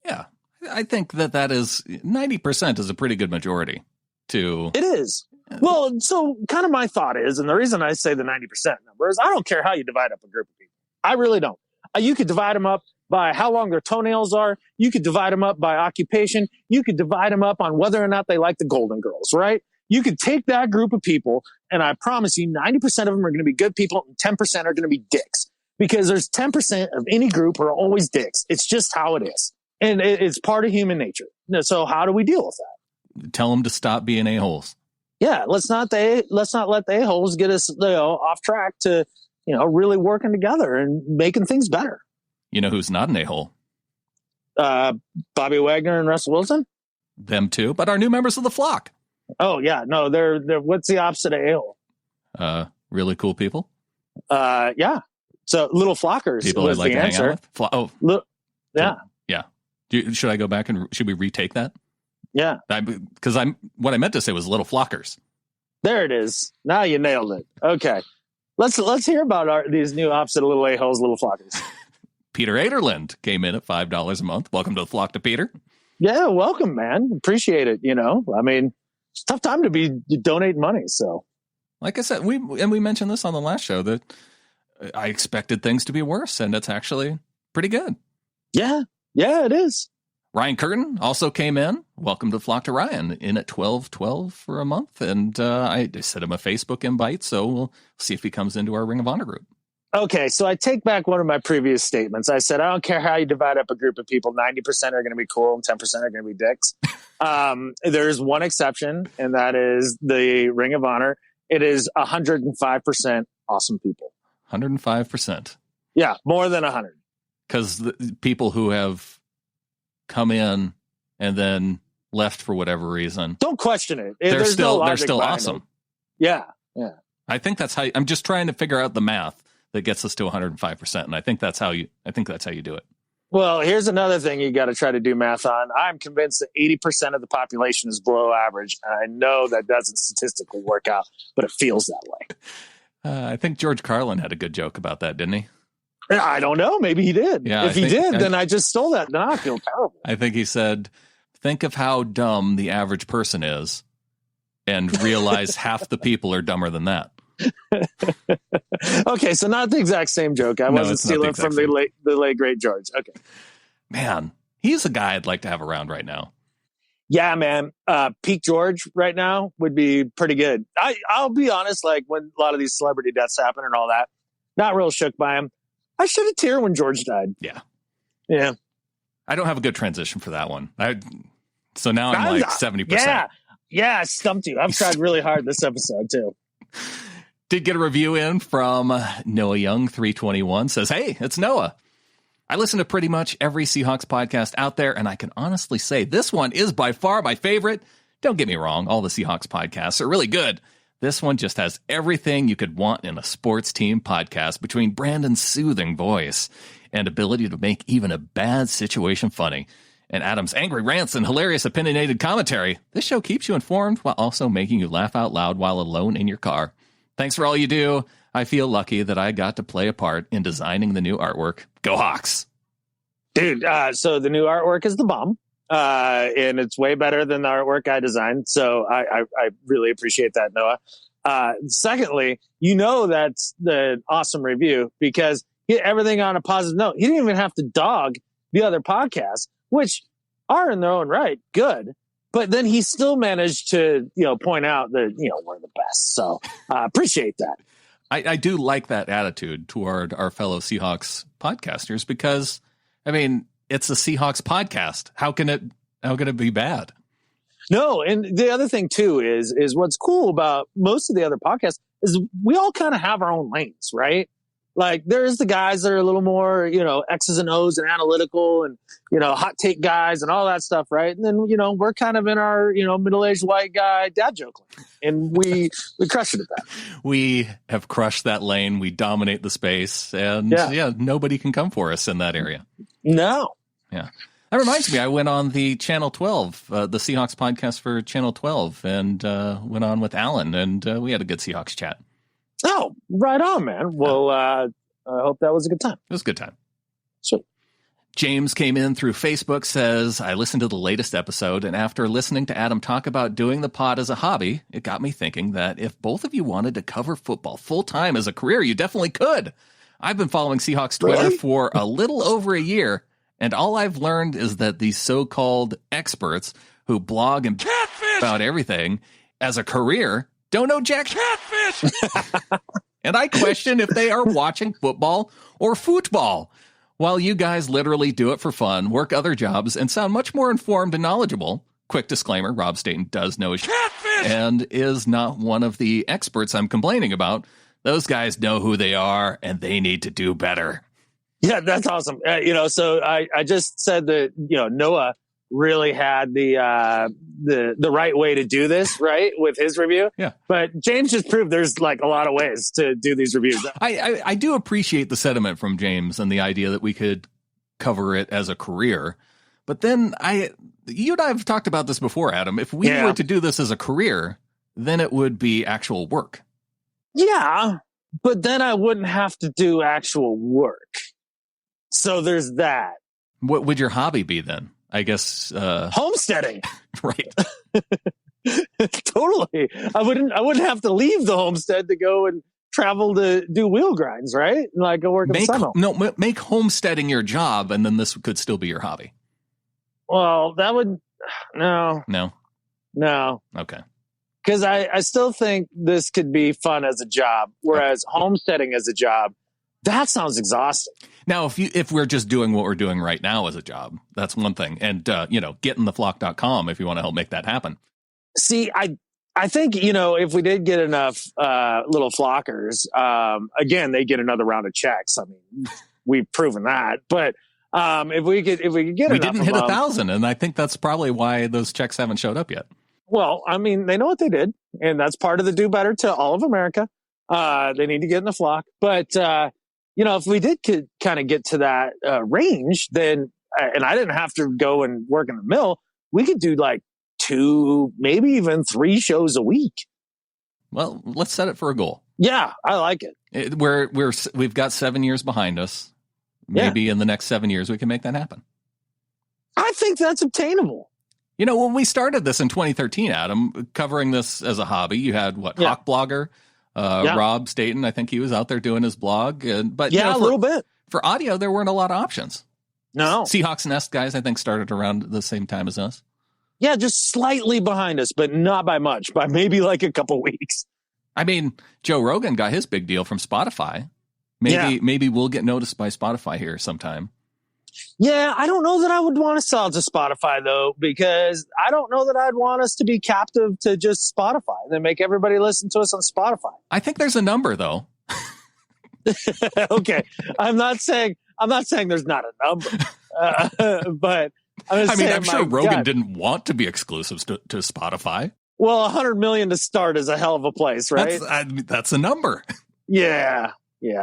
Yeah, I think that is 90% is a pretty good majority to. It is. Well, so kind of my thought is, and the reason I say the 90% number is I don't care how you divide up a group of people. I really don't. You could divide them up by how long their toenails are. You could divide them up by occupation. You could divide them up on whether or not they like the Golden Girls, right? You could take that group of people, and I promise you 90% of them are going to be good people and 10% are going to be dicks. Because there's 10% of any group are always dicks. It's just how it is. And it's part of human nature. So how do we deal with that? Tell them to stop being a-holes. Yeah, let's not let the a-holes get us off track to really working together and making things better. You know who's not an a-hole? Bobby Wagner and Russell Wilson? Them too, but our new members of the flock. Oh, yeah. No, they're what's the opposite of a-hole? Really cool people? Yeah. So little flockers people was I'd like the to answer. Hang out with? Yeah. Yeah. Should I go back and should we retake that? Yeah. Because what I meant to say was little flockers. There it is. Now you nailed it. Okay. Let's hear about these new opposite of little a-holes, little flockers. Peter Aderland came in at $5 a month. Welcome to the flock to Peter. Yeah, welcome, man. Appreciate it. I mean, it's a tough time to be donating money. So, like I said, we mentioned this on the last show that I expected things to be worse, and it's actually pretty good. Yeah, it is. Ryan Curtin also came in. Welcome to Flock to Ryan, in at $12.12 for a month. And I sent him a Facebook invite, so we'll see if he comes into our Ring of Honor group. Okay, so I take back one of my previous statements. I said, I don't care how you divide up a group of people. 90% are going to be cool and 10% are going to be dicks. There's one exception, and that is the Ring of Honor. It is 105% awesome people. 105%. Yeah, more than 100. Because the people who have come in and then left for whatever reason. Don't question it. They're still awesome. It. Yeah. I think that's how I'm just trying to figure out the math that gets us to 105%. And I think that's how you do it. Well, here's another thing you got to try to do math on. I'm convinced that 80% of the population is below average. I know that doesn't statistically work out, but it feels that way. I think George Carlin had a good joke about that, didn't he? I don't know. Maybe he did. Yeah, if he did, then I just stole that. Now I feel terrible. I think he said, think of how dumb the average person is and realize half the people are dumber than that. Okay, so not the exact same joke. I wasn't stealing from the late great George. Okay, man, he's a guy I'd like to have around right now. Yeah, man. Peak George right now would be pretty good. I'll be honest, like when a lot of these celebrity deaths happen and all that, not real shook by him. I should have teared when George died. Yeah. I don't have a good transition for that one. So now I'm like 70%. Yeah, I stumped you. I've tried really hard this episode too. Did get a review in from Noah Young 321. Says, hey, it's Noah. I listen to pretty much every Seahawks podcast out there, and I can honestly say this one is by far my favorite. Don't get me wrong, all the Seahawks podcasts are really good. This one just has everything you could want in a sports team podcast, between Brandon's soothing voice and ability to make even a bad situation funny, and Adam's angry rants and hilarious opinionated commentary. This show keeps you informed while also making you laugh out loud while alone in your car. Thanks for all you do. I feel lucky that I got to play a part in designing the new artwork. Go Hawks. Dude, so the new artwork is the bomb. And it's way better than the artwork I designed. So I really appreciate that, Noah. Secondly, that's the awesome review because he hit everything on a positive note. He didn't even have to dog the other podcasts, which are in their own right good. But then he still managed to, point out that, we're the best. So appreciate that. I do like that attitude toward our fellow Seahawks podcasters because, I mean, it's a Seahawks podcast. How can it be bad? No, and the other thing too is what's cool about most of the other podcasts is we all kind of have our own lanes, right? Like there's the guys that are a little more, X's and O's and analytical and, hot take guys and all that stuff, right? And then, we're kind of in our, middle-aged white guy dad joke lane. And we crush it at that. We have crushed that lane. We dominate the space. And nobody can come for us in that area. No. Yeah. That reminds me, I went on the Channel 12, the Seahawks podcast for Channel 12, and went on with Alan, and we had a good Seahawks chat. Oh, right on, man. Well, I hope that was a good time. It was a good time. Sweet. James came in through Facebook, says, I listened to the latest episode, and after listening to Adam talk about doing the pod as a hobby, it got me thinking that if both of you wanted to cover football full-time as a career, you definitely could. I've been following Seahawks Twitter for a little over a year, and all I've learned is that these so-called experts who blog and catfish about everything as a career don't know jack catfish. And I question if they are watching football or football, while you guys literally do it for fun, work other jobs, and sound much more informed and knowledgeable. Quick disclaimer, Rob Staten does know his catfish and is not one of the experts I'm complaining about. Those guys know who they are, and they need to do better. Yeah, that's awesome. So I just said that, Noah really had the right way to do this, right, with his review. Yeah. But James just proved there's like a lot of ways to do these reviews. I do appreciate the sentiment from James and the idea that we could cover it as a career. But then you and I have talked about this before, Adam. If we were to do this as a career, then it would be actual work. Yeah, but then I wouldn't have to do actual work. So there's that. What would your hobby be then? I guess homesteading. Right. Totally. I wouldn't have to leave the homestead to go and travel to do wheel grinds, right? Like go work in the summer. No, make homesteading your job, and then this could still be your hobby. Well, that would no. Okay. Because I still think this could be fun as a job, whereas homesteading as a job, that sounds exhausting. Now, if we're just doing what we're doing right now as a job, that's one thing. And, getintheflock.com if you want to help make that happen. See, I think, if we did get enough little flockers, again, they get another round of checks. I mean, we've proven that. But if we could get we enough, didn't hit 1,000, and I think that's probably why those checks haven't showed up yet. Well, I mean, they know what they did, and that's part of the do better to all of America. They need to get in the flock. But, if we did kind of get to that range, then, and I didn't have to go and work in the mill, we could do like 2, maybe even 3 shows a week. Well, let's set it for a goal. Yeah, I like it. We've got 7 years behind us. Maybe in the next 7 years we can make that happen. I think that's obtainable. You know, when we started this in 2013, Adam, covering this as a hobby, you had Hawk Blogger, Rob Staten. I think he was out there doing his blog. But a little bit. For audio, there weren't a lot of options. No. Seahawks Nest guys, I think, started around the same time as us. Yeah, just slightly behind us, but not by much, by maybe like a couple weeks. I mean, Joe Rogan got his big deal from Spotify. Maybe we'll get noticed by Spotify here sometime. Yeah, I don't know that I would want to sell to Spotify, though, because I don't know that I'd want us to be captive to just Spotify and then make everybody listen to us on Spotify. I think there's a number, though. Okay. I'm not saying there's not a number, but I'm sure Rogan didn't want to be exclusive to Spotify. Well, 100 million to start is a hell of a place, right? That's a number. Yeah.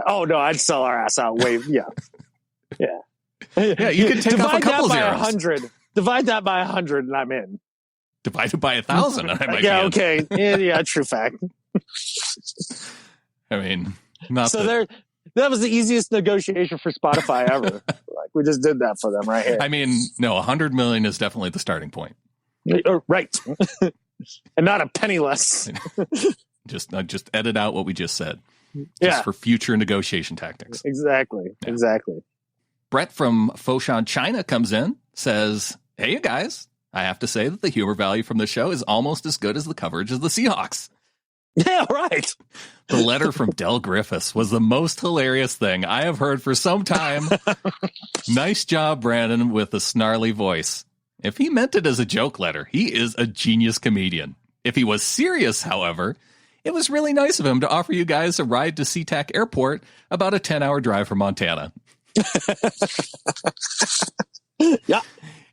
Oh no, I'd sell our ass out. Yeah. Yeah, you can take off a couple zeros. 100. Divide that by 100, and I'm in. Divide it by 1,000, and I might be in. Okay. Yeah, true fact. I mean, that was the easiest negotiation for Spotify ever. Like, we just did that for them right here. I mean, no, 100 million is definitely the starting point. Right. And not a penny less. just edit out what we just said. Just for future negotiation tactics. Exactly. Yeah. Exactly. Brett from Foshan China comes in, says, "Hey, you guys, I have to say that the humor value from the show is almost as good as the coverage of the Seahawks." Yeah, right. The letter from Del Griffiths was the most hilarious thing I have heard for some time. Nice job, Brandon, with the snarly voice. If he meant it as a joke letter, he is a genius comedian. If he was serious, however, it was really nice of him to offer you guys a ride to SeaTac Airport, about a 10-hour drive from Montana. Yeah.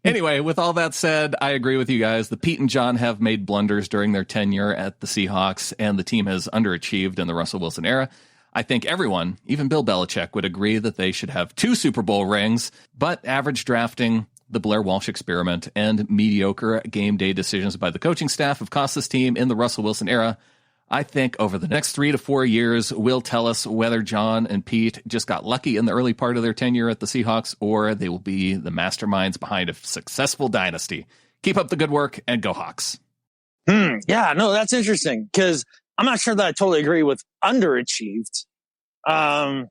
Anyway, with all that said, I agree with you guys. The Pete and John have made blunders during their tenure at the Seahawks, and the team has underachieved in the Russell Wilson era. I think everyone, even Bill Belichick, would agree that they should have 2 Super Bowl rings, but average drafting, the Blair Walsh experiment, and mediocre game day decisions by the coaching staff have cost this team in the Russell Wilson era. I think over the next 3 to 4 years will tell us whether John and Pete just got lucky in the early part of their tenure at the Seahawks, or they will be the masterminds behind a successful dynasty. Keep up the good work and go Hawks. Yeah, no, that's interesting because I'm not sure that I totally agree with underachieved. Kind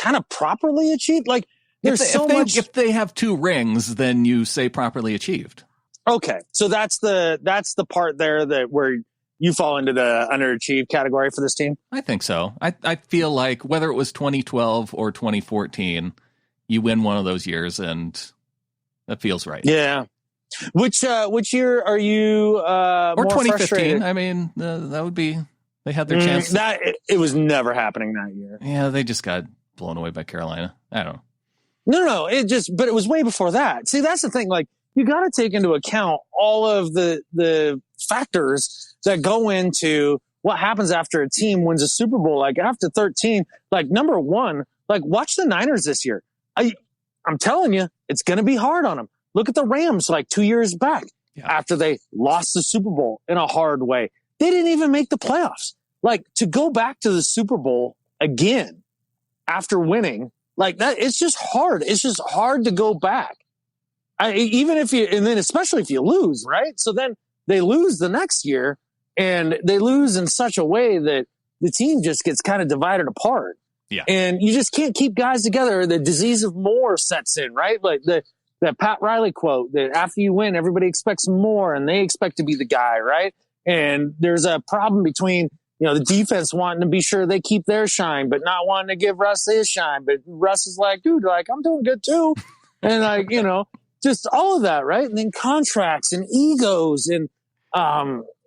of properly achieved. Like there's so much. If they have 2 rings, then you say properly achieved. Okay, so that's the part there where you fall into the underachieved category for this team? I think so. I feel like whether it was 2012 or 2014, you win one of those years, and that feels right. Yeah. Which year are you or more 2015? frustrated? I mean, that would be. They had their chance. It was never happening that year. Yeah, they just got blown away by Carolina. I don't know. No. But it was way before that. See, that's the thing. Like, you got to take into account all of the factors that go into what happens after a team wins a Super Bowl. Like after 13, like number one, like watch the Niners this year. I'm telling you, it's going to be hard on them. Look at the Rams like 2 years back after they lost the Super Bowl in a hard way. They didn't even make the playoffs. Like to go back to the Super Bowl again after winning like that, it's just hard. It's just hard to go back. Even if you, and then especially if you lose, right? So then they lose the next year and they lose in such a way that the team just gets kind of divided apart. Yeah. And you just can't keep guys together. The disease of more sets in, right? Like that Pat Riley quote that after you win, everybody expects more and they expect to be the guy, right? And there's a problem between, the defense wanting to be sure they keep their shine, but not wanting to give Russ his shine. But Russ is like, dude, like, I'm doing good too. And like, just all of that, right? And then contracts and egos and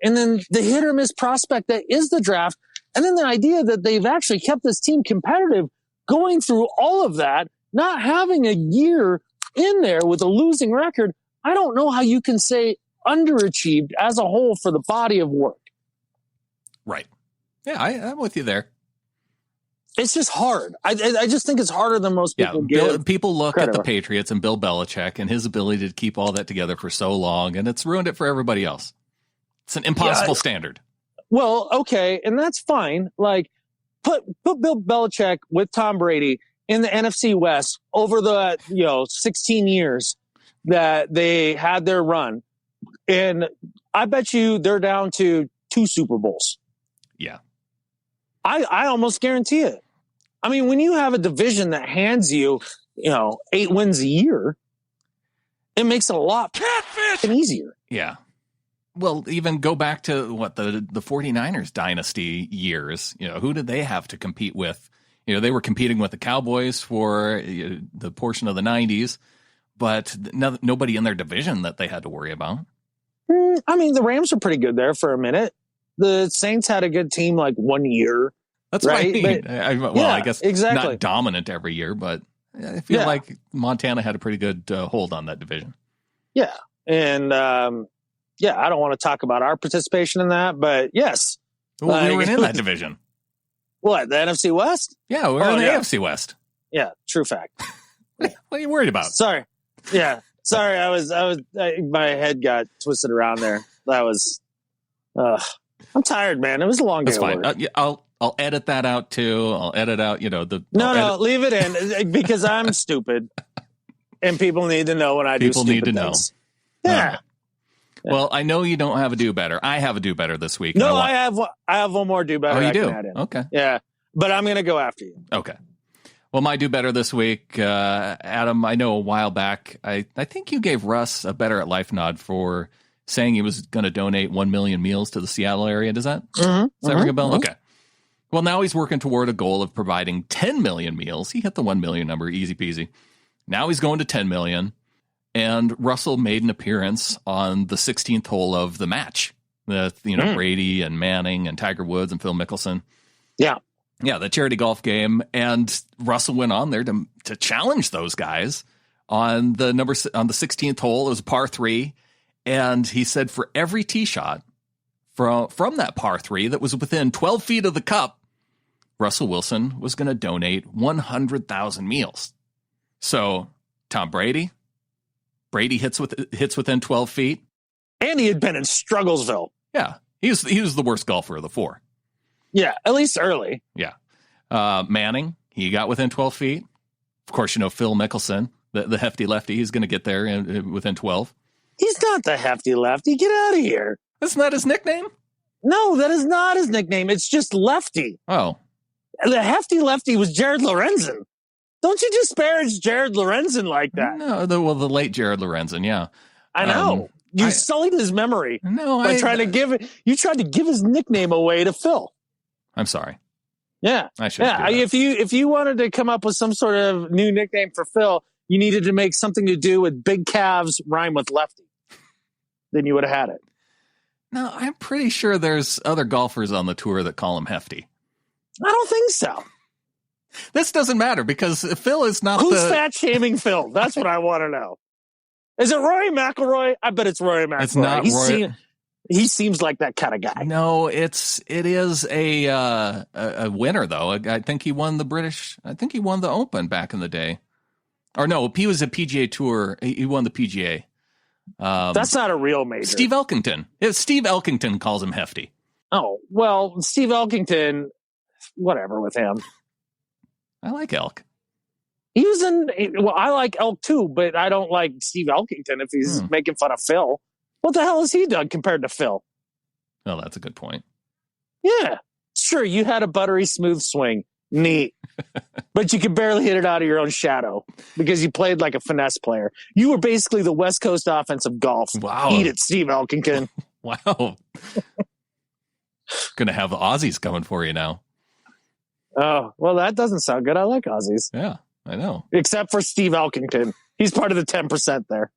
then the hit or miss prospect that is the draft. And then the idea that they've actually kept this team competitive going through all of that, not having a year in there with a losing record. I don't know how you can say underachieved as a whole for the body of work. Right. Yeah, I'm with you there. It's just hard. I just think it's harder than most people give. People look at the Patriots and Bill Belichick and his ability to keep all that together for so long, and it's ruined it for everybody else. It's an impossible standard. Well, okay, and that's fine. Like, put Bill Belichick with Tom Brady in the NFC West over the 16 years that they had their run. And I bet you they're down to 2 Super Bowls. Yeah. I almost guarantee it. I mean, when you have a division that hands you, 8 wins a year, it makes it a lot easier. Yeah. Well, even go back to the 49ers dynasty years. Who did they have to compete with? They were competing with the Cowboys for the portion of the 90s, but nobody in their division that they had to worry about. I mean, the Rams were pretty good there for a minute. The Saints had a good team like 1 year. That's right. What I mean. But, I guess exactly. Not dominant every year, but I feel like Montana had a pretty good hold on that division. Yeah. And, I don't want to talk about our participation in that, but yes. Well, we weren't in that division. What, the NFC West? Yeah, we're in the AFC West. Yeah, true fact. What are you worried about? Sorry. Yeah. Sorry, my head got twisted around there. That was, I'm tired, man. It was a long day. That's fine. I'll edit that out too. I'll edit out, No, leave it in because I'm stupid. And people need to know when I do stupid things. People need to know. Yeah. Well, I know you don't have a do better. I have a do better this week. No, I have one more do better. Oh, you do? Add in. Okay. Yeah. But I'm going to go after you. Okay. Well, my do better this week, Adam, I know a while back, I think you gave Russ a Better at Life nod for saying he was going to donate 1 million meals to the Seattle area. Does that ring a bell? Okay. Well, now he's working toward a goal of providing 10 million meals. He hit the 1 million number, easy peasy. Now he's going to 10 million. And Russell made an appearance on the 16th hole of the match with, Brady and Manning and Tiger Woods and Phil Mickelson. Yeah. Yeah, the charity golf game. And Russell went on there to challenge those guys on the 16th hole. It was a par 3. And he said for every tee shot from that par 3 that was within 12 feet of the cup, Russell Wilson was going to donate 100,000 meals. So Tom Brady hits within 12 feet. And he had been in Strugglesville. Yeah. He was the worst golfer of the 4. Yeah, at least early. Yeah. Manning, he got within 12 feet. Of course, Phil Mickelson, the hefty lefty, he's going to get there within 12. He's not the hefty lefty. Get out of here. That's not his nickname? No, that is not his nickname. It's just lefty. Oh. The hefty lefty was Jared Lorenzen. Don't you disparage Jared Lorenzen like that? No, the late Jared Lorenzen, yeah. I know. You sullied his memory. No, by trying to give it. You tried to give his nickname away to Phil. I'm sorry. Yeah. I should. Yeah. If you wanted to come up with some sort of new nickname for Phil, you needed to make something to do with big calves rhyme with lefty. Then you would have had it. No, I'm pretty sure there's other golfers on the tour that call him hefty. I don't think so. This doesn't matter because Phil is not Who's fat shaming Phil? That's what I want to know. Is it Rory McIlroy? I bet it's Rory McIlroy. It's not Rory. He seems like that kind of guy. No, it is a winner though. I think he won the British. I think he won the Open back in the day. Or no, he was a PGA Tour. He won the PGA. That's not a real major. Steve Elkington. Steve Elkington calls him hefty. Oh, well, Steve Elkington, whatever with him. I like Elk. He was I like Elk too, but I don't like Steve Elkington if he's making fun of Phil. What the hell has he done compared to Phil? Well, that's a good point. Yeah. Sure, you had a buttery smooth swing. Neat. But you could barely hit it out of your own shadow because you played like a finesse player. You were basically the West Coast offensive golf. Wow. Eat it, Steve Elkington. Wow. Going to have the Aussies coming for you now. Oh, well, that doesn't sound good. I like Aussies. Yeah, I know. Except for Steve Elkington. He's part of the 10% there.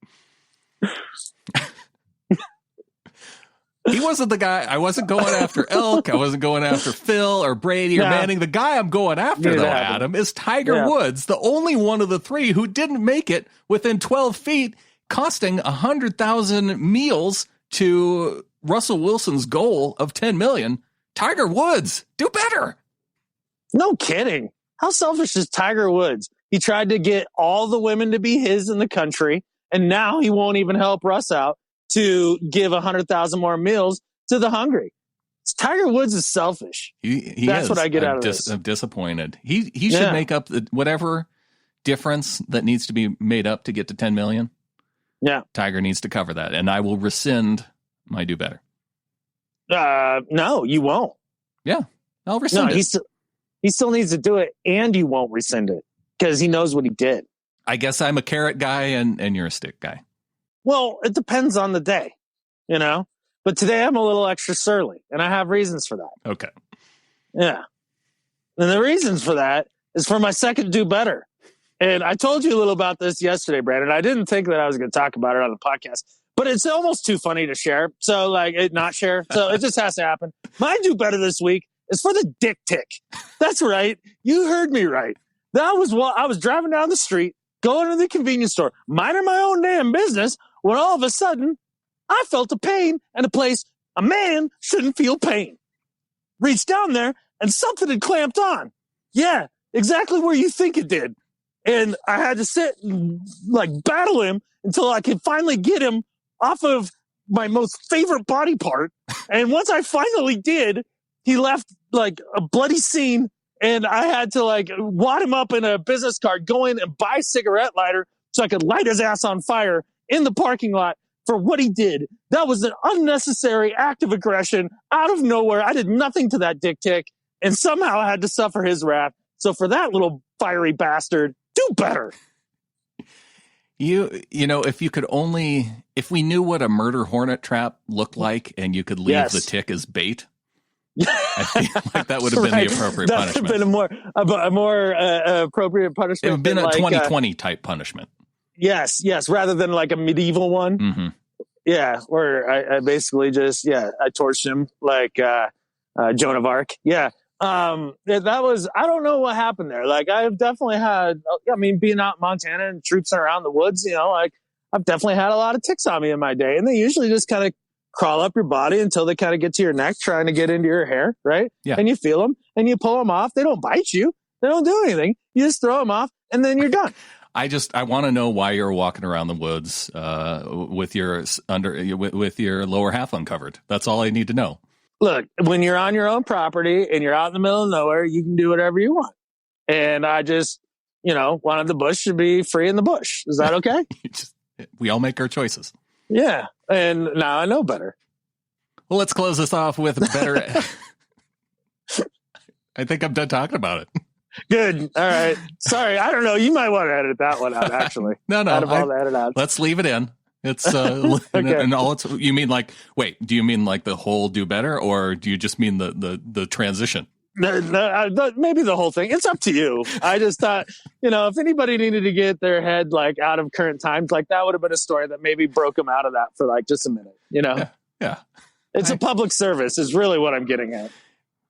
He wasn't the guy. I wasn't going after Elk. I wasn't going after Phil or Brady or Manning. The guy I'm going after, though, Adam, is Tiger Woods, the only one of the 3 who didn't make it within 12 feet, costing 100,000 meals to Russell Wilson's goal of 10 million. Tiger Woods, do better. No kidding. How selfish is Tiger Woods? He tried to get all the women to be his in the country, and now he won't even help Russ out to give 100,000 more meals to the hungry. Tiger Woods is selfish. That's what I get out of this. I'm disappointed. He should make up whatever difference that needs to be made up to get to 10 million. Yeah. Tiger needs to cover that, and I will rescind my do better. No, you won't. Yeah, I'll rescind it. He still needs to do it, and you won't rescind it because he knows what he did. I guess I'm a carrot guy, and you're a stick guy. Well, it depends on the day, But today I'm a little extra surly, and I have reasons for that. Okay. Yeah. And the reasons for that is for my second do better. And I told you a little about this yesterday, Brandon. I didn't think that I was going to talk about it on the podcast, but it's almost too funny to share. So, not share. So it just has to happen. My do better this week is for the dick tick. That's right. You heard me right. That was while I was driving down the street, going to the convenience store, minding my own damn business, when all of a sudden I felt a pain in a place a man shouldn't feel pain. Reached down there and something had clamped on. Yeah, exactly where you think it did. And I had to sit and battle him until I could finally get him off of my most favorite body part. And once I finally did, he left a bloody scene, and I had to wad him up in a business card, go in and buy a cigarette lighter so I could light his ass on fire in the parking lot for what he did. That was an unnecessary act of aggression out of nowhere. I did nothing to that dick tick, and somehow I had to suffer his wrath. So for that little fiery bastard, do better. If we knew what a murder hornet trap looked like and you could leave the tick as bait, I feel like that would have been the appropriate punishment. That would have been a more appropriate punishment. It would have been a 2020 type punishment. Yes, rather than a medieval one. Mm-hmm. Yeah, where I basically just, I torched him like Joan of Arc. Yeah. That was, I don't know what happened there. I've definitely had, being out in Montana and trooping around the woods, I've definitely had a lot of ticks on me in my day. And they usually just kind of crawl up your body until they kind of get to your neck, trying to get into your hair, right? Yeah. And you feel them and you pull them off. They don't bite you. They don't do anything. You just throw them off and then you're done. I want to know why you're walking around the woods with your lower half uncovered. That's all I need to know. Look, when you're on your own property and you're out in the middle of nowhere, you can do whatever you want. And I just, wanted the bush to be free in the bush. Is that okay? We all make our choices. Yeah. And now I know better. Well, let's close this off with better. I think I'm done talking about it. Good. All right. Sorry. I don't know. You might want to edit that one out, actually. No. Out of all the edit outs. Let's leave it in. It's okay. And all it's, you mean do you mean the whole do better, or do you just mean the transition? No, maybe the whole thing. It's up to you. I just thought, if anybody needed to get their head out of current times, that would have been a story that maybe broke them out of that for just a minute, Yeah. It's a public service is really what I'm getting at.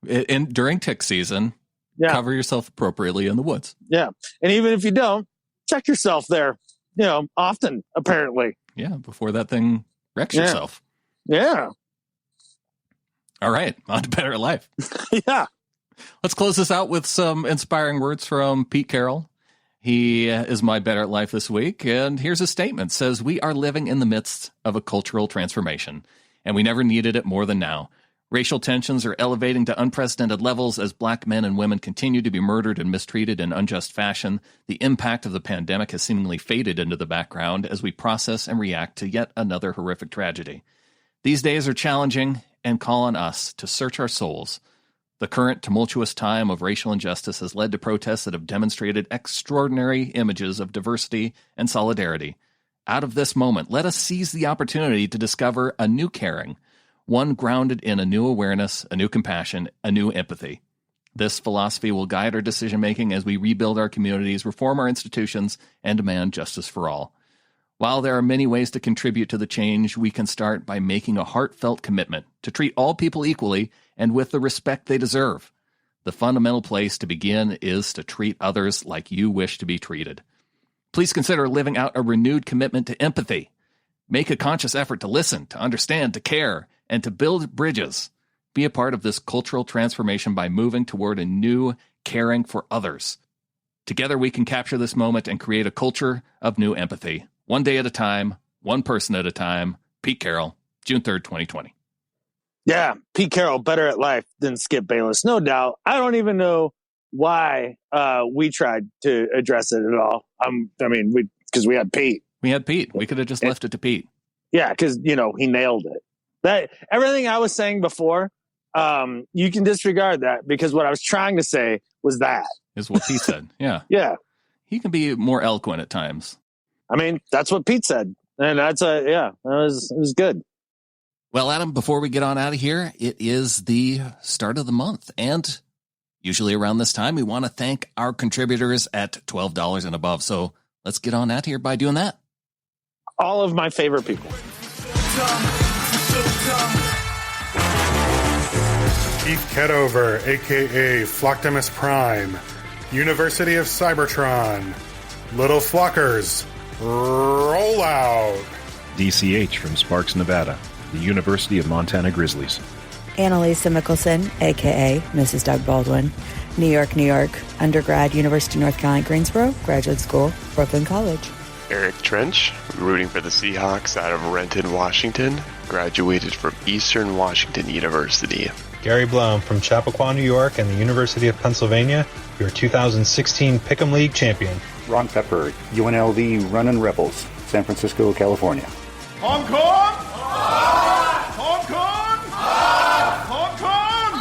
And during tick season, cover yourself appropriately in the woods. Yeah. And even if you don't, check yourself there, often, apparently. Yeah, before that thing wrecks yourself. Yeah. All right, on to better life. Yeah. Let's close this out with some inspiring words from Pete Carroll. He is my better life this week, and here's his statement. It says, "We are living in the midst of a cultural transformation, and we never needed it more than now. Racial tensions are elevating to unprecedented levels as black men and women continue to be murdered and mistreated in unjust fashion. The impact of the pandemic has seemingly faded into the background as we process and react to yet another horrific tragedy. These days are challenging and call on us to search our souls. The current tumultuous time of racial injustice has led to protests that have demonstrated extraordinary images of diversity and solidarity. Out of this moment, let us seize the opportunity to discover a new caring, one grounded in a new awareness, a new compassion, a new empathy. This philosophy will guide our decision-making as we rebuild our communities, reform our institutions, and demand justice for all. While there are many ways to contribute to the change, we can start by making a heartfelt commitment to treat all people equally and with the respect they deserve. The fundamental place to begin is to treat others like you wish to be treated. Please consider living out a renewed commitment to empathy. Make a conscious effort to listen, to understand, to care, and to build bridges. Be a part of this cultural transformation by moving toward a new caring for others. Together we can capture this moment and create a culture of new empathy. One day at a time, one person at a time. Pete Carroll, June 3rd, 2020. Yeah, Pete Carroll, better at life than Skip Bayless, no doubt. I don't even know why we tried to address it at all. Because we had Pete. We had Pete. We could have just left it to Pete. Yeah, because, he nailed it. That everything I was saying before, you can disregard that because what I was trying to say was that. Is what Pete said. Yeah. Yeah. He can be more eloquent at times. I mean, that's what Pete said. And it was good. Well, Adam, before we get on out of here, it is the start of the month. And usually around this time, we want to thank our contributors at $12 and above. So let's get on out here by doing that. All of my favorite people. Keith Ketover, a.k.a. Flocktimus Prime, University of Cybertron, Little Flockers, Roll Out. DCH from Sparks, Nevada, the University of Montana Grizzlies. Annalisa Mickelson, a.k.a. Mrs. Doug Baldwin, New York, New York, undergrad, University of North Carolina, Greensboro, graduate school, Brooklyn College. Eric Trench, rooting for the Seahawks out of Renton, Washington, graduated from Eastern Washington University. Gary Blum from Chappaqua, New York, and the University of Pennsylvania, your 2016 Pick'em League champion. Ron Pepper, UNLV Runnin' Rebels, San Francisco, California. Hong Kong! Hong Kong! Hong Kong!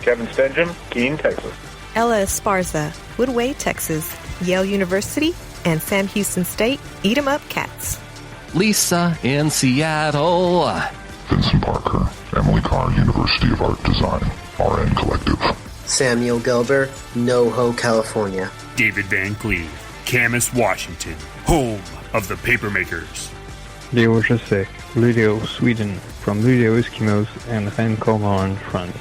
Kevin Stenjum, Keene, Texas. Ella Esparza, Woodway, Texas, Yale University, and Sam Houston State, Eat 'em Up Cats. Lisa in Seattle. Vincent Parker, Emily Carr, University of Art Design, RN Collective. Samuel Gelber, NoHo, California. David Van Cleve, Camas, Washington, home of the Papermakers. Leo Jesse, Luleå, Sweden, from Luleå Eskimos and Rennes-Colmar, France.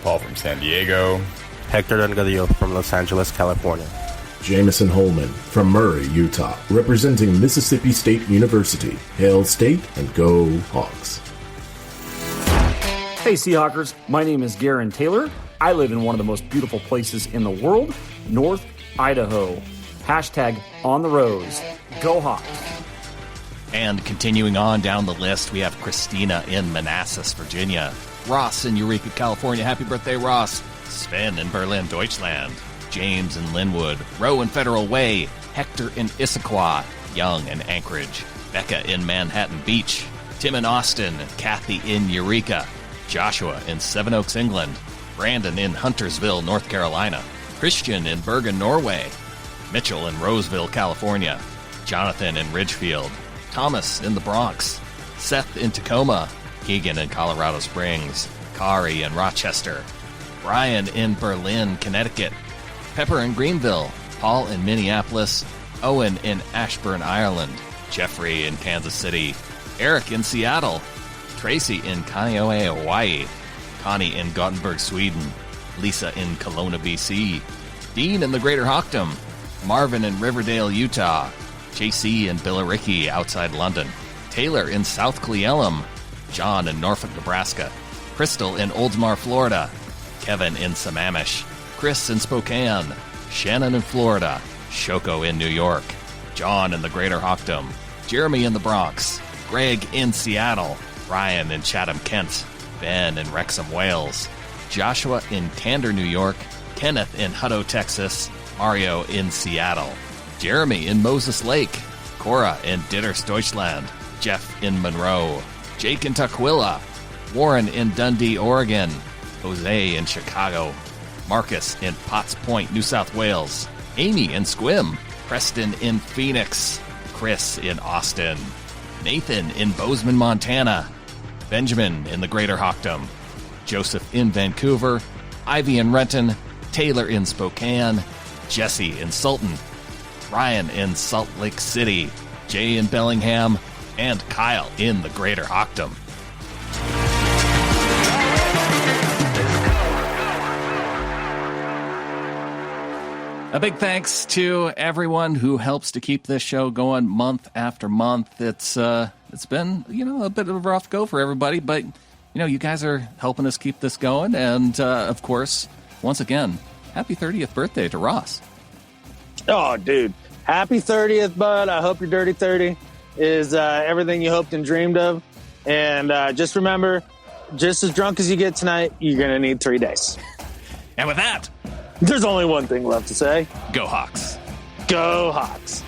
Paul from San Diego. Hector Delgadillo from Los Angeles, California. Jameson Holman from Murray, Utah, representing Mississippi State University. Hail State and go Hawks. Hey Seahawkers, my name is Garen Taylor. I live in one of the most beautiful places in the world, North Idaho. Hashtag on the Rose. Go Hawks. And continuing on down the list, we have Christina in Manassas, Virginia. Ross in Eureka, California. Happy birthday, Ross. Sven in Berlin, Deutschland. James in Linwood. Roe in Federal Way. Hector in Issaquah. Young in Anchorage. Becca in Manhattan Beach. Tim in Austin. Kathy in Eureka. Joshua in Seven Oaks, England. Brandon in Huntersville, North Carolina. Christian in Bergen, Norway. Mitchell in Roseville, California. Jonathan in Ridgefield. Thomas in the Bronx. Seth in Tacoma. Keegan in Colorado Springs. Kari in Rochester. Brian in Berlin, Connecticut. Pepper in Greenville. Paul in Minneapolis. Owen in Ashburn, Ireland. Jeffrey in Kansas City. Eric in Seattle. Tracy in Kaneohe, Hawaii. Connie in Gothenburg, Sweden. Lisa in Kelowna, BC. Dean in the Greater Hockdom. Marvin in Riverdale, Utah. JC in Billericay, outside London. Taylor in South Cle Elum. John in Norfolk, Nebraska. Crystal in Oldsmar, Florida. Kevin in Sammamish. Chris in Spokane. Shannon in Florida. Shoko in New York. John in the Greater Hockdom. Jeremy in the Bronx. Greg in Seattle. Ryan in Chatham, Kent. Ben in Wrexham, Wales. Joshua in Candor, New York. Kenneth in Hutto, Texas. Mario in Seattle. Jeremy in Moses Lake. Cora in Ditters, Deutschland. Jeff in Monroe. Jake in Tukwila. Warren in Dundee, Oregon. Jose in Chicago. Marcus in Potts Point, New South Wales. Amy in Squim. Preston in Phoenix. Chris in Austin. Nathan in Bozeman, Montana. Benjamin in the Greater Hockdom. Joseph in Vancouver. Ivy in Renton. Taylor in Spokane. Jesse in Sultan. Ryan in Salt Lake City. Jay in Bellingham. And Kyle in the Greater Hockdom. A big thanks to everyone who helps to keep this show going month after month. It's been, a bit of a rough go for everybody, but, you guys are helping us keep this going. And, of course, once again, happy 30th birthday to Ross. Oh, dude. Happy 30th, bud. I hope your dirty 30 is everything you hoped and dreamed of. And just remember, just as drunk as you get tonight, you're going to need 3 days. And with that, there's only one thing left to say. Go Hawks. Go Hawks.